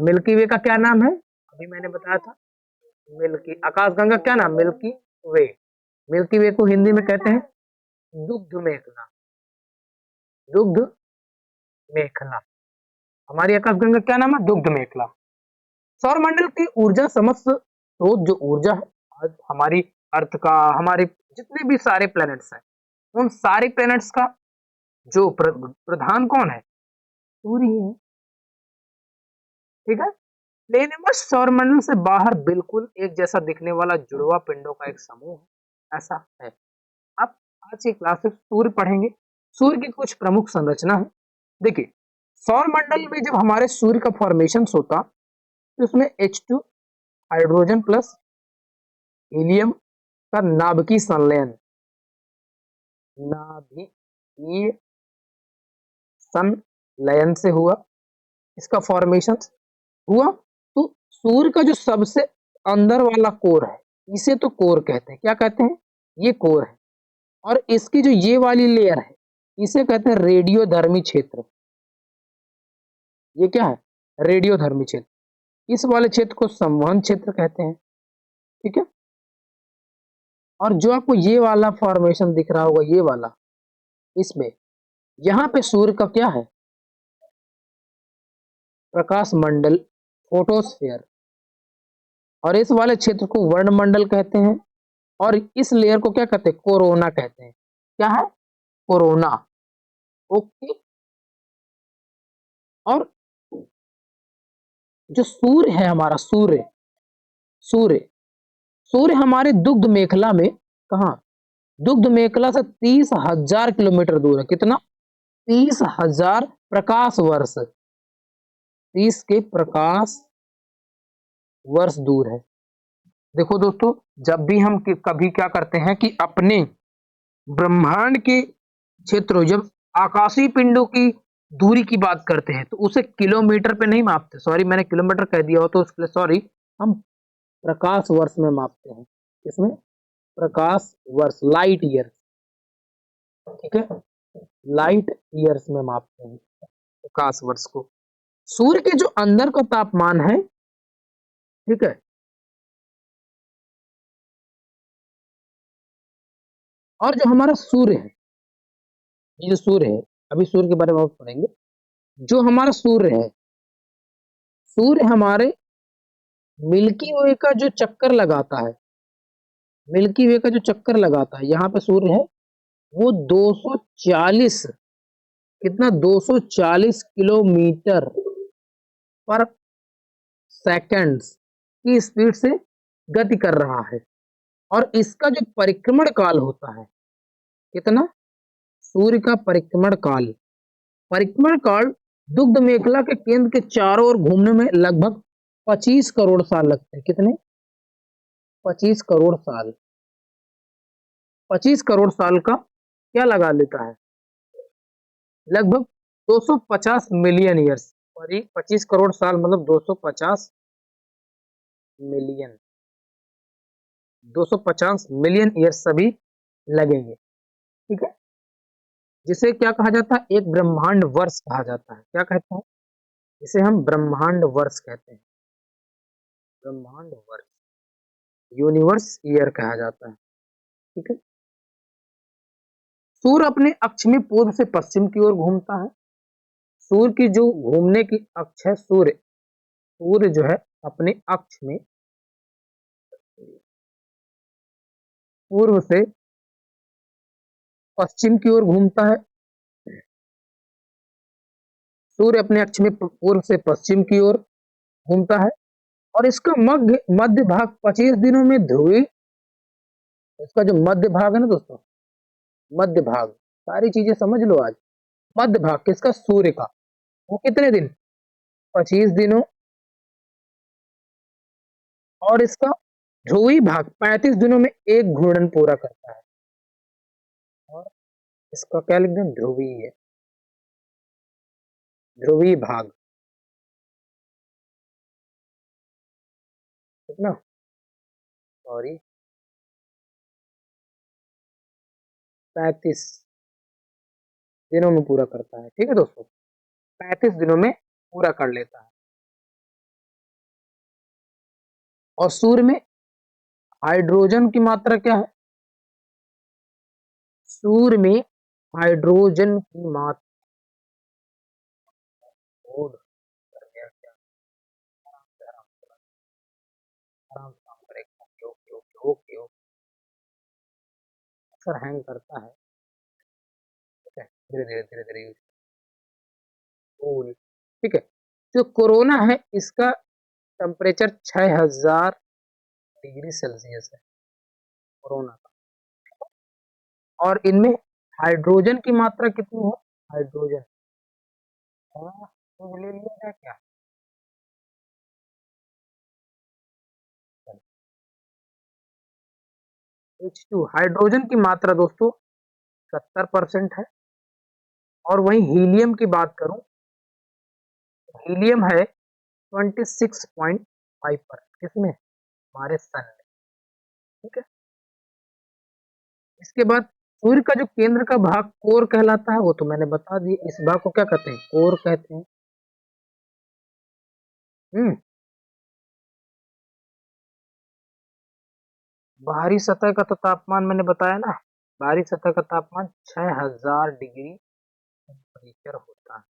Speaker 1: मिल्की वे का क्या नाम है? अभी मैंने बताया था, मिल्की, आकाशगंगा क्या नाम? मिल्की वे। मिल्की वे को हिंदी में कहते हैं दुग्ध मेखला, दुग्ध मेखला। हमारी आकाशगंगा क्या नाम है? दुग्ध मेखला। सौर मंडल की ऊर्जा समस्त स्रोत, जो ऊर्जा है हमारी अर्थ का, हमारे जितने भी सारे प्लैनेट्स हैं, उन सारे प्लैनेट्स का जो प्रधान कौन है? सूर्य ही है। ठीक है, लेकिन सौर मंडल से बाहर बिल्कुल एक जैसा दिखने वाला जुड़वा पिंडों का एक समूह है, ऐसा है। अब आज की क्लास में सूर्य पढ़ेंगे। सूर्य की कुछ प्रमुख संरचना है। देखिए, सौर मंडल में जब हमारे सूर्य का फॉर्मेशन होता, तो उसमें H2 हाइड्रोजन प्लस हीलियम का नाभिकीय संलयन, नाभिकीय संलयन से हुआ, इसका फॉर्मेशन हुआ। तो सूर्य का जो सबसे अंदर वाला कोर है, इसे तो कोर कहते हैं। क्या कहते हैं? ये कोर है। और इसकी जो ये वाली लेयर है इसे कहते हैं रेडियोधर्मी क्षेत्र। ये क्या है? रेडियोधर्मी क्षेत्र। इस वाले क्षेत्र को संवहन क्षेत्र कहते हैं। ठीक है। और जो आपको ये वाला फॉर्मेशन दिख रहा होगा, ये वाला, इसमें यहां पे सूर्य का क्या है? प्रकाश मंडल, फोटोस्फीयर। और इस वाले क्षेत्र को वर्णमंडल कहते हैं। और इस लेयर को क्या कहते हैं? कोरोना कहते हैं। क्या है? कोरोना। ओके। और जो सूर्य है हमारा, सूर्य सूर्य सूर्य हमारे दुग्ध मेखला में, कहा? दुग्ध मेखला से 30,000 किलोमीटर दूर है। कितना? 30,000 प्रकाश वर्ष। 30 के प्रकाश वर्ष दूर है। देखो दोस्तों, जब भी हम कभी क्या करते हैं कि अपने ब्रह्मांड के क्षेत्रों, जब आकाशीय पिंडों की दूरी की बात करते हैं तो उसे किलोमीटर पे नहीं मापते। सॉरी, मैंने किलोमीटर कह दिया हो तो उसके लिए सॉरी। हम प्रकाश वर्ष में मापते हैं। इसमें प्रकाश वर्ष, लाइट ईयर। ठीक है, लाइट ईयर्स में मापते हैं प्रकाश वर्ष को। सूर्य के जो अंदर का तापमान है, ठीक है, और जो हमारा सूर्य है, ये जो सूर्य है, अभी सूर्य के बारे में और पढ़ेंगे। जो हमारा सूर्य है, सूर्य हमारे मिल्की वे का जो चक्कर लगाता है, मिल्की वे का जो चक्कर लगाता है, यहाँ पे सूर्य है, वो 240, कितना? 240 किलोमीटर पर सेकंड्स की स्पीड से गति कर रहा है। और इसका जो परिक्रमण काल होता है, कितना? सूर्य का परिक्रमण काल दुग्ध मेखला के केंद्र के चारों ओर घूमने में लगभग 25 करोड़ साल लगते हैं। कितने? 25 करोड़ साल। 25 करोड़ साल का क्या लगा लेता है? लगभग 250 मिलियन ईयर्स। और 25 करोड़ साल मतलब 250 मिलियन, 250 मिलियन ईयर्स सभी लगेंगे। ठीक है, जिसे क्या कहा जाता है? एक ब्रह्मांड वर्ष कहा जाता है। क्या कहते हैं? इसे हम ब्रह्मांड वर्ष कहते हैं। ब्रह्मांड वर्ष, यूनिवर्स ईयर कहा जाता है। ठीक है। सूर्य अपने अक्ष में पूर्व से पश्चिम की ओर घूमता है। सूर्य की जो घूमने की अक्ष है, सूर्य जो है अपने अक्ष में पूर्व से पश्चिम की ओर घूमता है। सूर्य अपने अक्ष में पूर्व से पश्चिम की ओर घूमता है। और इसका मध्य भाग 25 दिनों में ध्रुवीय, इसका जो मध्य भाग है ना दोस्तों, मध्य भाग, सारी चीजें समझ लो आज। मध्य भाग किसका? सूर्य का। वो कितने दिन? 25 दिनों। और इसका ध्रुवीय भाग 35 दिनों में एक घूर्णन पूरा करता है। और इसका क्या लिख दें? ध्रुवीय, ध्रुवीय भाग। कितना? सॉरी, 35 दिनों में पूरा करता है। ठीक है दोस्तों, 35 दिनों में पूरा कर लेता है। और सूर्य में हाइड्रोजन की मात्रा क्या है? सूर्य में हाइड्रोजन की मात्रा, कर गया क्या? आराम से, आराम से काम करेगा। Okay okay okay okay okay. अक्सर हैंग करता है। ठीक है, धीरे धीरे धीरे धीरे यूज। ठीक है। जो कोरोना है, इसका टेम्परेचर 6000 डिग्री सेल्सियस है, कोरोना का। और इनमें हाइड्रोजन की मात्रा कितनी है? हाइड्रोजन, हाँ, तो ले लिया जाए क्या? H2 हाइड्रोजन की मात्रा दोस्तों 70% है। और वहीं हीलियम की बात करूं, हीलियम है 26.5%। किसमें? हमारे सन में। ठीक है। इसके बाद सूर्य का जो केंद्र का भाग कोर कहलाता है वो तो मैंने बता दिया। इस भाग को क्या कहते हैं? कोर कहते हैं। हम्म बाहरी सतह का तो तापमान मैंने बताया ना, बाहरी सतह का तापमान 6000 डिग्री टेम्परेचर होता है।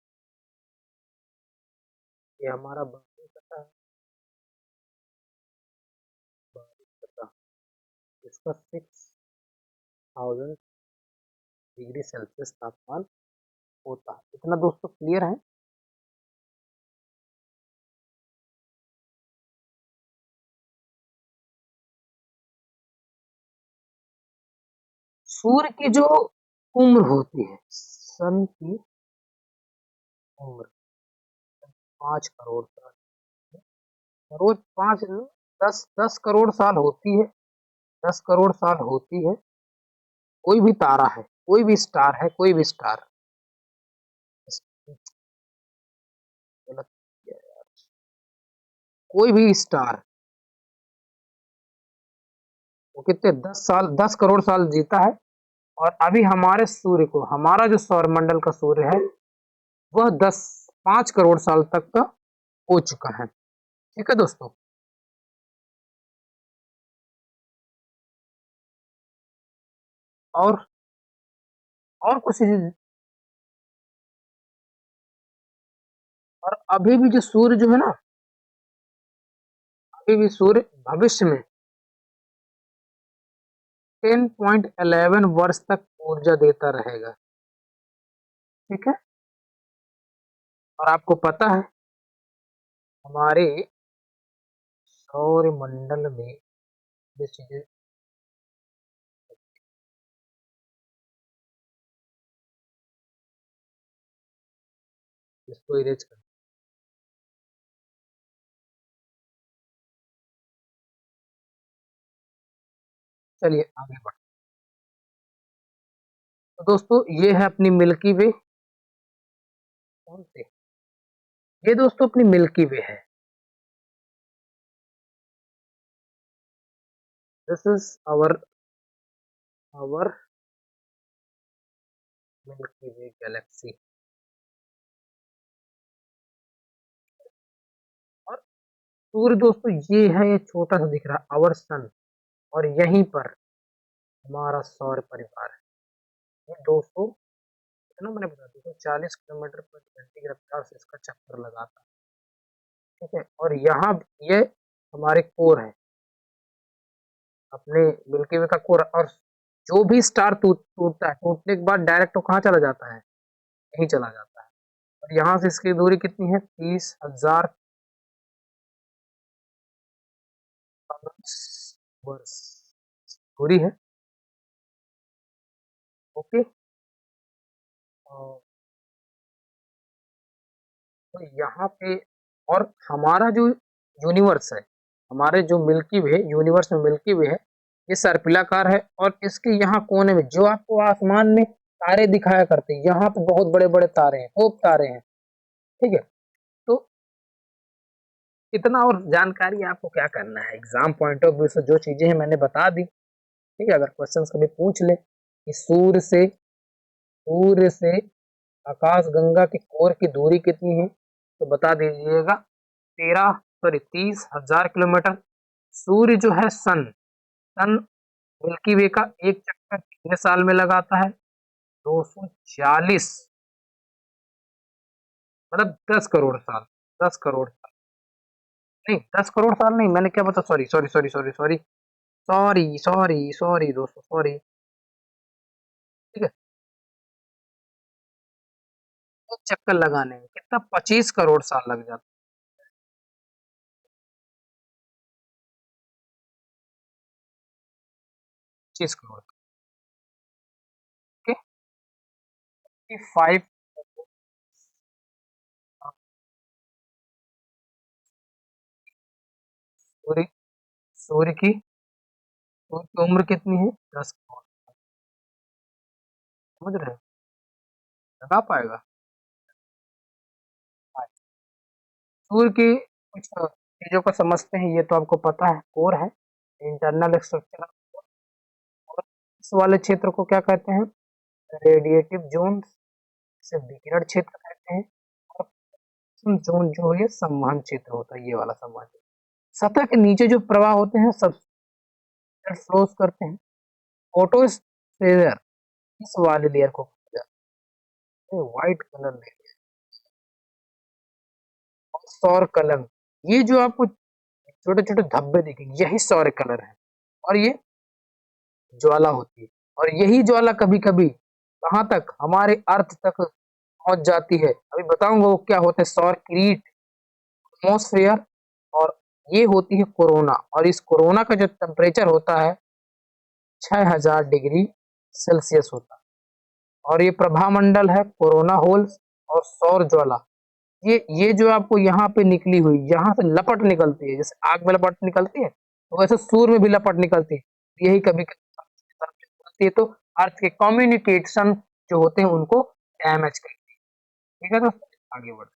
Speaker 1: ये हमारा बाहरी सतह है, बाहरी सतह, इसका 6000 डिग्री सेल्सियस तापमान होता है। इतना दोस्तों क्लियर है? सूर्य की जो उम्र होती है, सन की उम्र 5 करोड़ साल, रोज 10 करोड़ साल होती है, 10 करोड़ साल होती है। कोई भी तारा है, कोई भी स्टार है, कोई भी स्टार, गलत किया यार। कोई भी स्टार वो कितने 10 साल, 10 करोड़ साल जीता है। और अभी हमारे सूर्य को, हमारा जो सौरमंडल का सूर्य है वह 5 करोड़ साल तक का हो चुका है। ठीक है दोस्तों। और कुछ चीज, और अभी भी जो सूर्य जो है ना, अभी भी सूर्य भविष्य में 10.11 वर्ष तक ऊर्जा देता रहेगा। ठीक है। और आपको पता है हमारे सौर मंडल में ये चीजें, इसको इरेज कर, चलिए आगे बढ़। तो दोस्तों ये है अपनी मिल्की वे। कौन सी? ये दोस्तों अपनी मिल्की वे है। This is our milky way galaxy. और सूर्य दोस्तों ये है, ये छोटा सा दिख रहा है, आवर सन। और यहीं पर हमारा सौर परिवार है। ये 200, कितना मैंने बता दिया, 40 किलोमीटर पर घंटे की रफ्तार से इसका चक्कर लगाता है। ठीक है। और यहाँ ये हमारे कोर है, अपने मिल्की वे का कोर। और जो भी स्टार टूटता है, टूटने के बाद डायरेक्ट तो कहाँ चला जाता है? यहीं चला जाता है। और यहाँ से इसकी दूरी कितनी है? 30,000 वर्ष दूरी है। ओके। तो यहाँ पे, और हमारा जो यूनिवर्स है, हमारे जो मिल्की वे यूनिवर्स में मिल्की वे है, ये सर्पिलाकार है। और इसके यहाँ कोने में जो आपको आसमान में तारे दिखाया करते हैं, यहाँ पे बहुत बड़े बड़े तारे हैं, खूब तारे हैं। ठीक है। तो इतना और जानकारी आपको क्या करना है, एग्जाम पॉइंट ऑफ व्यू से जो चीजें हैं मैंने बता दी। ठीक है। अगर क्वेश्चंस कभी पूछ ले कि सूर्य से आकाश गंगा की कोर की दूरी कितनी है, तो बता दीजिएगा 30,000 किलोमीटर। सूर्य जो है सन मिल्की वे का एक चक्कर कितने साल में लगाता है? 240, मतलब 10 करोड़ साल। 10 करोड़ साल नहीं, 10 करोड़ साल नहीं, मैंने क्या बता, sorry sorry sorry sorry sorry sorry sorry sorry दोस्तों, सॉरी। ठीक है। एक चक्कर लगाने में कितना? 25 करोड़ साल लग जाता 25 करोड़। ओके। 5 सूर्य सूर्य की सूर्य की उम्र कितनी है? 10 करोड़। समझ रहे हो? लगा पाएगा? हाँ। सूर्य की कुछ चीजों को समझते हैं, ये तो आपको पता है, कोर है, इंटरनल स्ट्रक्चर। वाले क्षेत्र को क्या कहते हैं? रेडिएटिव जोन से विकिरण क्षेत्र कहते हैं। और जोन जो है संवहन क्षेत्र होता है, ये वाला संवहन क्षेत्र। सतह के नीचे जो प्रवाह होते हैं सब फ्लोज करते हैं। फोटोस्फीयर इस वाले लेयर को व्हाइट कलर लेयर और सौर कलम, ये जो आपको छोटे छोटे धब्बे दिखेंगे यही सौर कलर है और ये ज्वाला होती है। और यही ज्वाला कभी कभी कहाँ तक, हमारे अर्थ तक पहुंच जाती है। अभी बताऊंगा वो क्या होते हैं, सौर किरीट, एटमॉस्फेयर। और ये होती है कोरोना, और इस कोरोना का जो टेम्परेचर होता है 6000 डिग्री सेल्सियस होता है। और ये प्रभामंडल है कोरोना होल्स और सौर ज्वाला। ये जो आपको यहाँ पे निकली हुई, यहाँ से लपट निकलती है, जैसे आग में लपट निकलती है तो वैसे सूर्य में भी लपट निकलती है। यही कभी कभी तो अर्थ के कम्युनिकेशन जो होते हैं उनको डैमेज करती है। ठीक है दोस्तों, आगे बढ़ते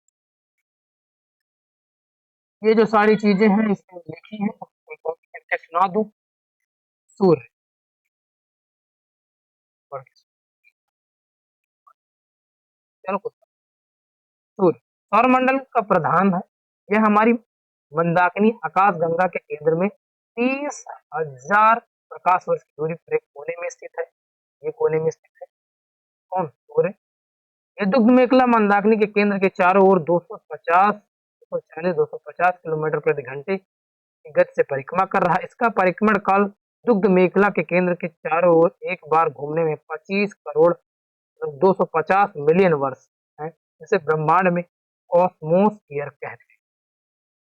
Speaker 1: हैं। ये जो सारी चीजें हैं इसमें लिखी हैं, सुना दूं। सूर्य, चलो सूर्य सौरमंडल का प्रधान है। यह हमारी मंदाकिनी आकाश गंगा के केंद्र में 30,000 प्रकाश वर्ष की दूरी पर एक कोने में स्थित है। ये कोने में स्थित है कौन? सूर्य। ये दुग्ध मेखला मंदाकिनी के केंद्र के चारों ओर 250 किलोमीटर प्रति घंटे की गति से परिक्रमा कर रहा है। इसका परिक्रमण काल दुग्ध मेखला के केंद्र के चारों ओर एक बार घूमने में 25 करोड़ 250 मिलियन वर्ष है, जिसे ब्रह्मांड में कॉस्मोस ईयर कहते हैं।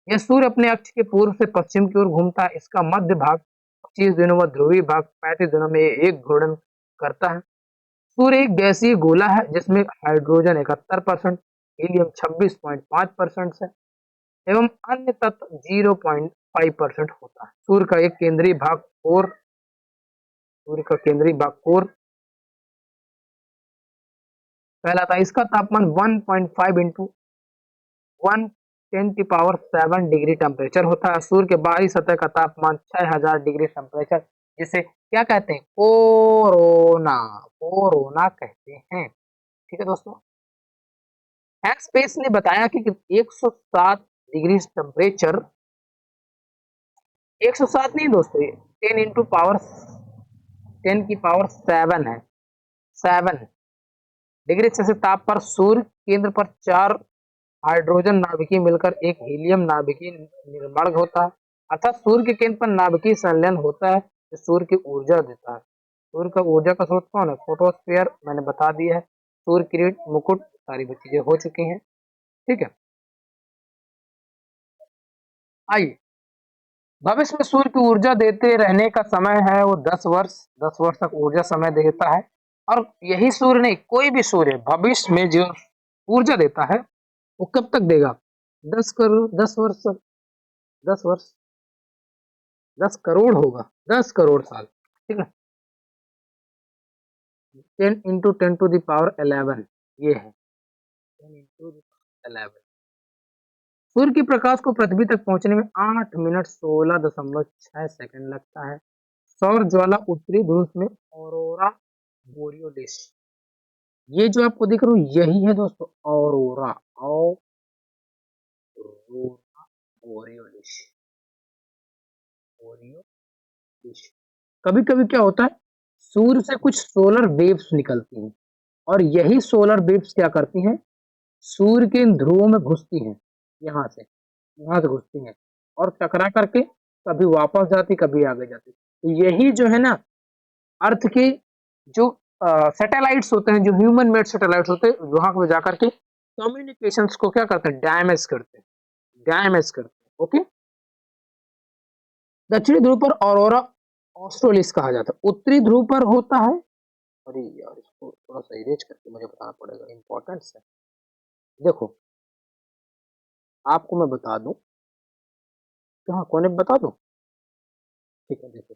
Speaker 1: यह सूर्य अपने अक्ष के पूर्व से पश्चिम की ओर घूमता है। इसका मध्य भाग 25 दिनों व ध्रुवीय भाग 35 दिनों में एक घूर्णन करता है। सूर्य एक गैसीय गोला है जिसमें हाइड्रोजन 71%, हीलियम 26.5% है एवं अन्य तत्व 0.5% होता है। सूर्य का केंद्रीय भाग कोर कहलाता है। इसका तापमान 1.5 इंटू 1 × 10⁷ डिग्री टेम्परेचर होता है। सूर्य के बाहरी सतह का तापमान 6000 डिग्री टेम्परेचर, जिसे क्या कहते हैं? कोरोना, कोरोना कहते हैं। ठीक है दोस्तों, स्पेस ने बताया कि 107 डिग्री टेम्परेचर, 107 नहीं दोस्तों, 10⁻7 है, 7 डिग्री सेल्सियस ताप पर सूर्य केंद्र पर 4 हाइड्रोजन नाभिकीय मिलकर एक हीलियम नाभिकीय निर्माण होता है। अर्थात सूर्य के केंद्र पर नाभिकीय संलयन होता है जो सूर्य की ऊर्जा देता है। सूर्य का ऊर्जा का स्रोत कौन है? फोटोस्फीयर, मैंने बता दिया है। सूर्य किरण, मुकुट, सारी चीजें हो चुकी हैं। ठीक है, आइए भविष्य में सूर्य की ऊर्जा देते रहने का समय है वो 10 वर्ष। 10 वर्ष तक ऊर्जा समय देता है। और यही सूर्य नहीं, कोई भी सूर्य भविष्य में जो ऊर्जा देता है वो कब तक देगा? 10 करोड़, 10 वर्ष, 10 वर्ष, 10 करोड़ होगा, 10 करोड़ साल। ठीक है, 10 × 10⁻11 ये है, 10 × 11। सूर्य के प्रकाश को पृथ्वी तक पहुंचने में 8 मिनट 16.6 सेकंड लगता है। सौर ज्वाला उत्तरी ध्रुव में ऑरोरा बोरियोलिस, ये जो आपको दिख रहा है यही है दोस्तों, ऑरोरा बोरियोलिस। कभी कभी क्या होता है, सूर्य से कुछ सोलर वेव्स निकलती हैं और यही सोलर वेव्स क्या करती हैं? सूर्य के इन ध्रुवों में घुसती हैं, यहाँ से घुसती हैं और टकरा करके कभी वापस जाती, कभी आगे जाती। तो यही जो है ना, अर्थ के जो सैटेलाइट्स होते हैं, जो ह्यूमन मेड सैटेलाइट्स होते हैं, वहां पर जाकर के कम्युनिकेशंस को क्या करते हैं? डैमेज करते हैं। ओके, दक्षिणी ध्रुव पर ऑरोरा ऑस्ट्रेलिस कहा जाता है। उत्तरी ध्रुव पर होता है, अरे यार इसको थोड़ा सा इरेज करके मुझे बताना पड़ेगा, इंपॉर्टेंस है। देखो आपको मैं बता दूं, कहाँ कोने में बता दूं? ठीक है, देखो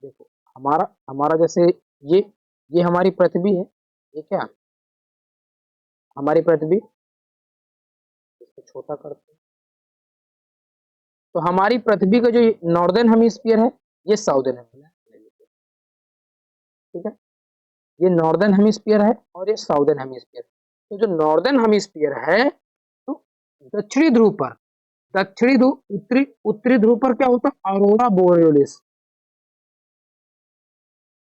Speaker 1: देखो हमारा हमारा जैसे ये हमारी पृथ्वी है, ये क्या हमारी पृथ्वी, इसको छोटा करते हैं, तो हमारी पृथ्वी का जो नॉर्दर्न हेमिस्फीयर है, ये साउदर्न हेमिस्फीयर है, ठीक है। ये नॉर्दर्न हेमिस्फीयर है और ये साउदर्न हेमिस्फीयर। तो जो नॉर्दर्न हेमिस्फीयर है, तो दक्षिणी ध्रुव पर, दक्षिणी ध्रुव, उत्तरी उत्तरी ध्रुव पर क्या होता है, ऑरोरा बोरियोलिस,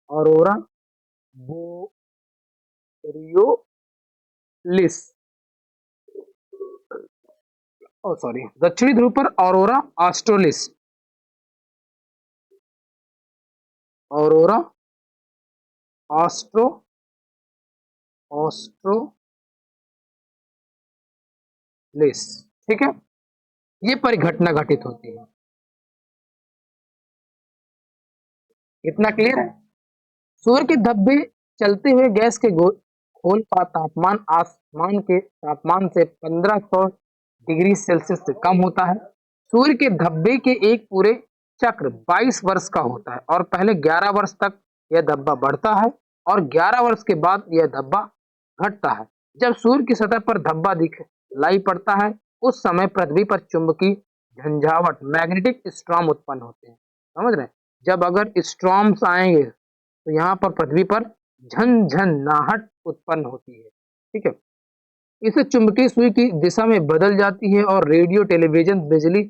Speaker 1: ऑरोरा बोरियोलिस, ओ सॉरी, दक्षिणी ध्रुव पर ऑरोरा ऑस्ट्रेलिस, ऑरोरा ऑस्ट्रो ऑस्ट्रोलिस, ठीक है। ये परिघटना घटित होती है। इतना क्लियर है। सूर्य के धब्बे चलते हुए गैस के खोल का तापमान आसमान के तापमान से 1500 डिग्री सेल्सियस से कम होता है। सूर्य के धब्बे के एक पूरे चक्र 22 वर्ष का होता है और पहले 11 वर्ष तक यह धब्बा बढ़ता है और 11 वर्ष के बाद यह धब्बा घटता है। जब सूर्य की सतह पर धब्बा दिखलाई पड़ता है, उस समय पृथ्वी पर चुंबकीय झंझावट, मैग्नेटिक स्टॉर्म उत्पन्न होते हैं। समझ रहे हैं? जब अगर स्टॉर्म्स आएंगे तो यहाँ पर पृथ्वी पर झनझनाहट उत्पन्न होती है, ठीक है। इससे चुंबकीय सुई की दिशा में बदल जाती है और रेडियो, टेलीविजन, बिजली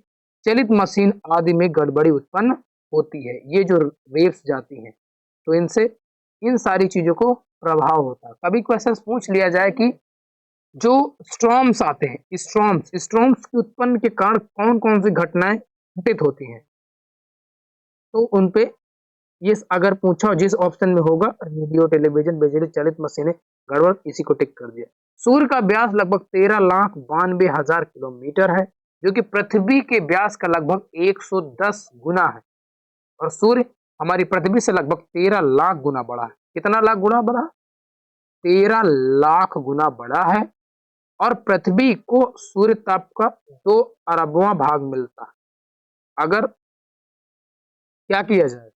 Speaker 1: चलित मशीन आदि में गड़बड़ी उत्पन्न होती है। ये जो वेव्स जाती हैं, तो इनसे इन सारी चीजों को प्रभाव होता है। कभी क्वेश्चन पूछ लिया जाए कि जो स्टॉर्म्स आते हैं, स्टॉर्म्स स्टॉर्म्स के उत्पन्न के कारण कौन कौन सी घटनाएं घटित होती हैं, तो उनपे ये अगर पूछा जिस ऑप्शन में होगा, रेडियो, टेलीविजन, बिजली चलित मशीनें, गड़बड़, इसी को टिक कर दिया। सूर्य का व्यास लगभग 13,92,000 किलोमीटर है, जो कि पृथ्वी के व्यास का लगभग 110 गुना है। और सूर्य हमारी पृथ्वी से लगभग 13 लाख गुना बड़ा है। कितना लाख गुना बड़ा? 13 लाख गुना बड़ा है। और पृथ्वी को सूर्य ताप का 2 अरबवां भाग मिलता है अगर क्या किया जाए।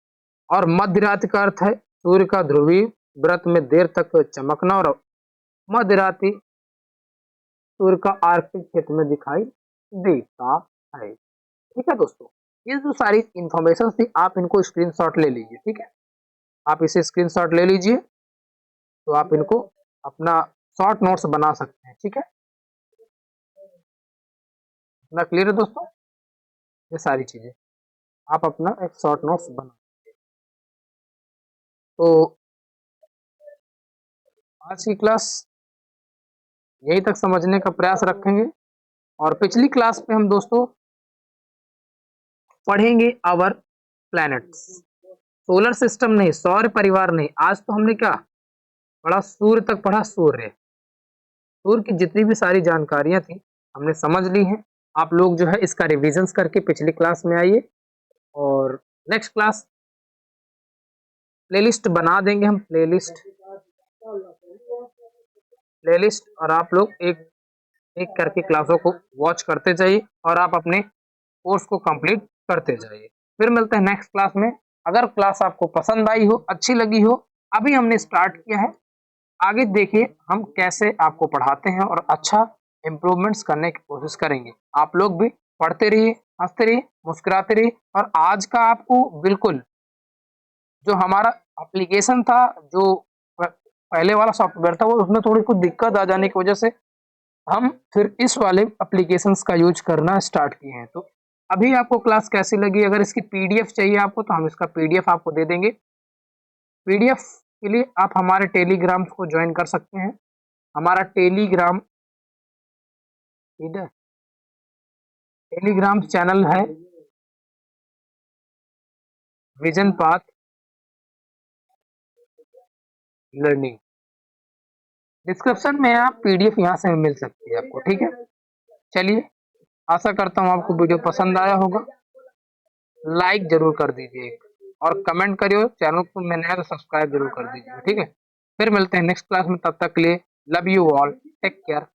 Speaker 1: और मध्य रात्रि का अर्थ है सूर्य का ध्रुवीय व्रत में देर तक चमकना, और मध्य रात्रि सूर्य का आर्कटिक क्षेत्र में दिखाई देता है। ठीक है दोस्तों, ये जो सारी इंफॉर्मेशन थी आप इनको स्क्रीनशॉट ले लीजिए, ठीक है। आप इसे स्क्रीनशॉट ले लीजिए तो आप इनको अपना शॉर्ट नोट्स बना सकते हैं, ठीक है। इतना क्लियर है दोस्तों? ये सारी चीजें आप अपना एक शॉर्ट नोट्स बना। तो आज की क्लास यहीं तक समझने का प्रयास रखेंगे और पिछली क्लास में हम दोस्तों पढ़ेंगे आवर प्लैनेट्स, सोलर सिस्टम नहीं, सौर परिवार नहीं। आज तो हमने क्या पढ़ा, सूर्य तक पढ़ा। सूर्य की जितनी भी सारी जानकारियां थी हमने समझ ली हैं। आप लोग जो है इसका रिविजन करके पिछली क्लास में आइए और नेक्स्ट क्लास प्लेलिस्ट बना देंगे हम, प्लेलिस्ट, और आप लोग एक एक करके क्लासों को वॉच करते जाइए और आप अपने कोर्स को कंप्लीट करते जाइए। फिर मिलते हैं नेक्स्ट क्लास में। अगर क्लास आपको पसंद आई हो, अच्छी लगी हो, अभी हमने स्टार्ट किया है, आगे देखिए हम कैसे आपको पढ़ाते हैं और अच्छा इम्प्रूवमेंट्स करने की कोशिश करेंगे। आप लोग भी पढ़ते रहिए, हंसते रहिए, मुस्कुराते रहिए। और आज का आपको बिल्कुल जो हमारा एप्लीकेशन था, जो पहले वाला सॉफ्टवेयर था, वो उसमें थोड़ी कुछ दिक्कत आ जाने की वजह से हम फिर इस वाले एप्लीकेशंस का यूज करना स्टार्ट किए हैं। तो अभी आपको क्लास कैसी लगी? अगर इसकी पीडीएफ चाहिए आपको तो हम इसका पीडीएफ आपको दे देंगे। पीडीएफ के लिए आप हमारे टेलीग्राम को ज्वाइन कर सकते हैं। हमारा टेलीग्राम, ठीक है, टेलीग्राम चैनल है विजन पाथ लर्निंग। डिस्क्रिप्शन में आप पीडीएफ यहाँ से मिल सकती है आपको, ठीक है। चलिए, आशा करता हूँ आपको वीडियो पसंद आया होगा। लाइक जरूर कर दीजिए और कमेंट करिए। चैनल को मैं नया तो सब्सक्राइब जरूर कर दीजिए, ठीक है। फिर मिलते हैं नेक्स्ट क्लास में, तब तक के लिए love you all, take care.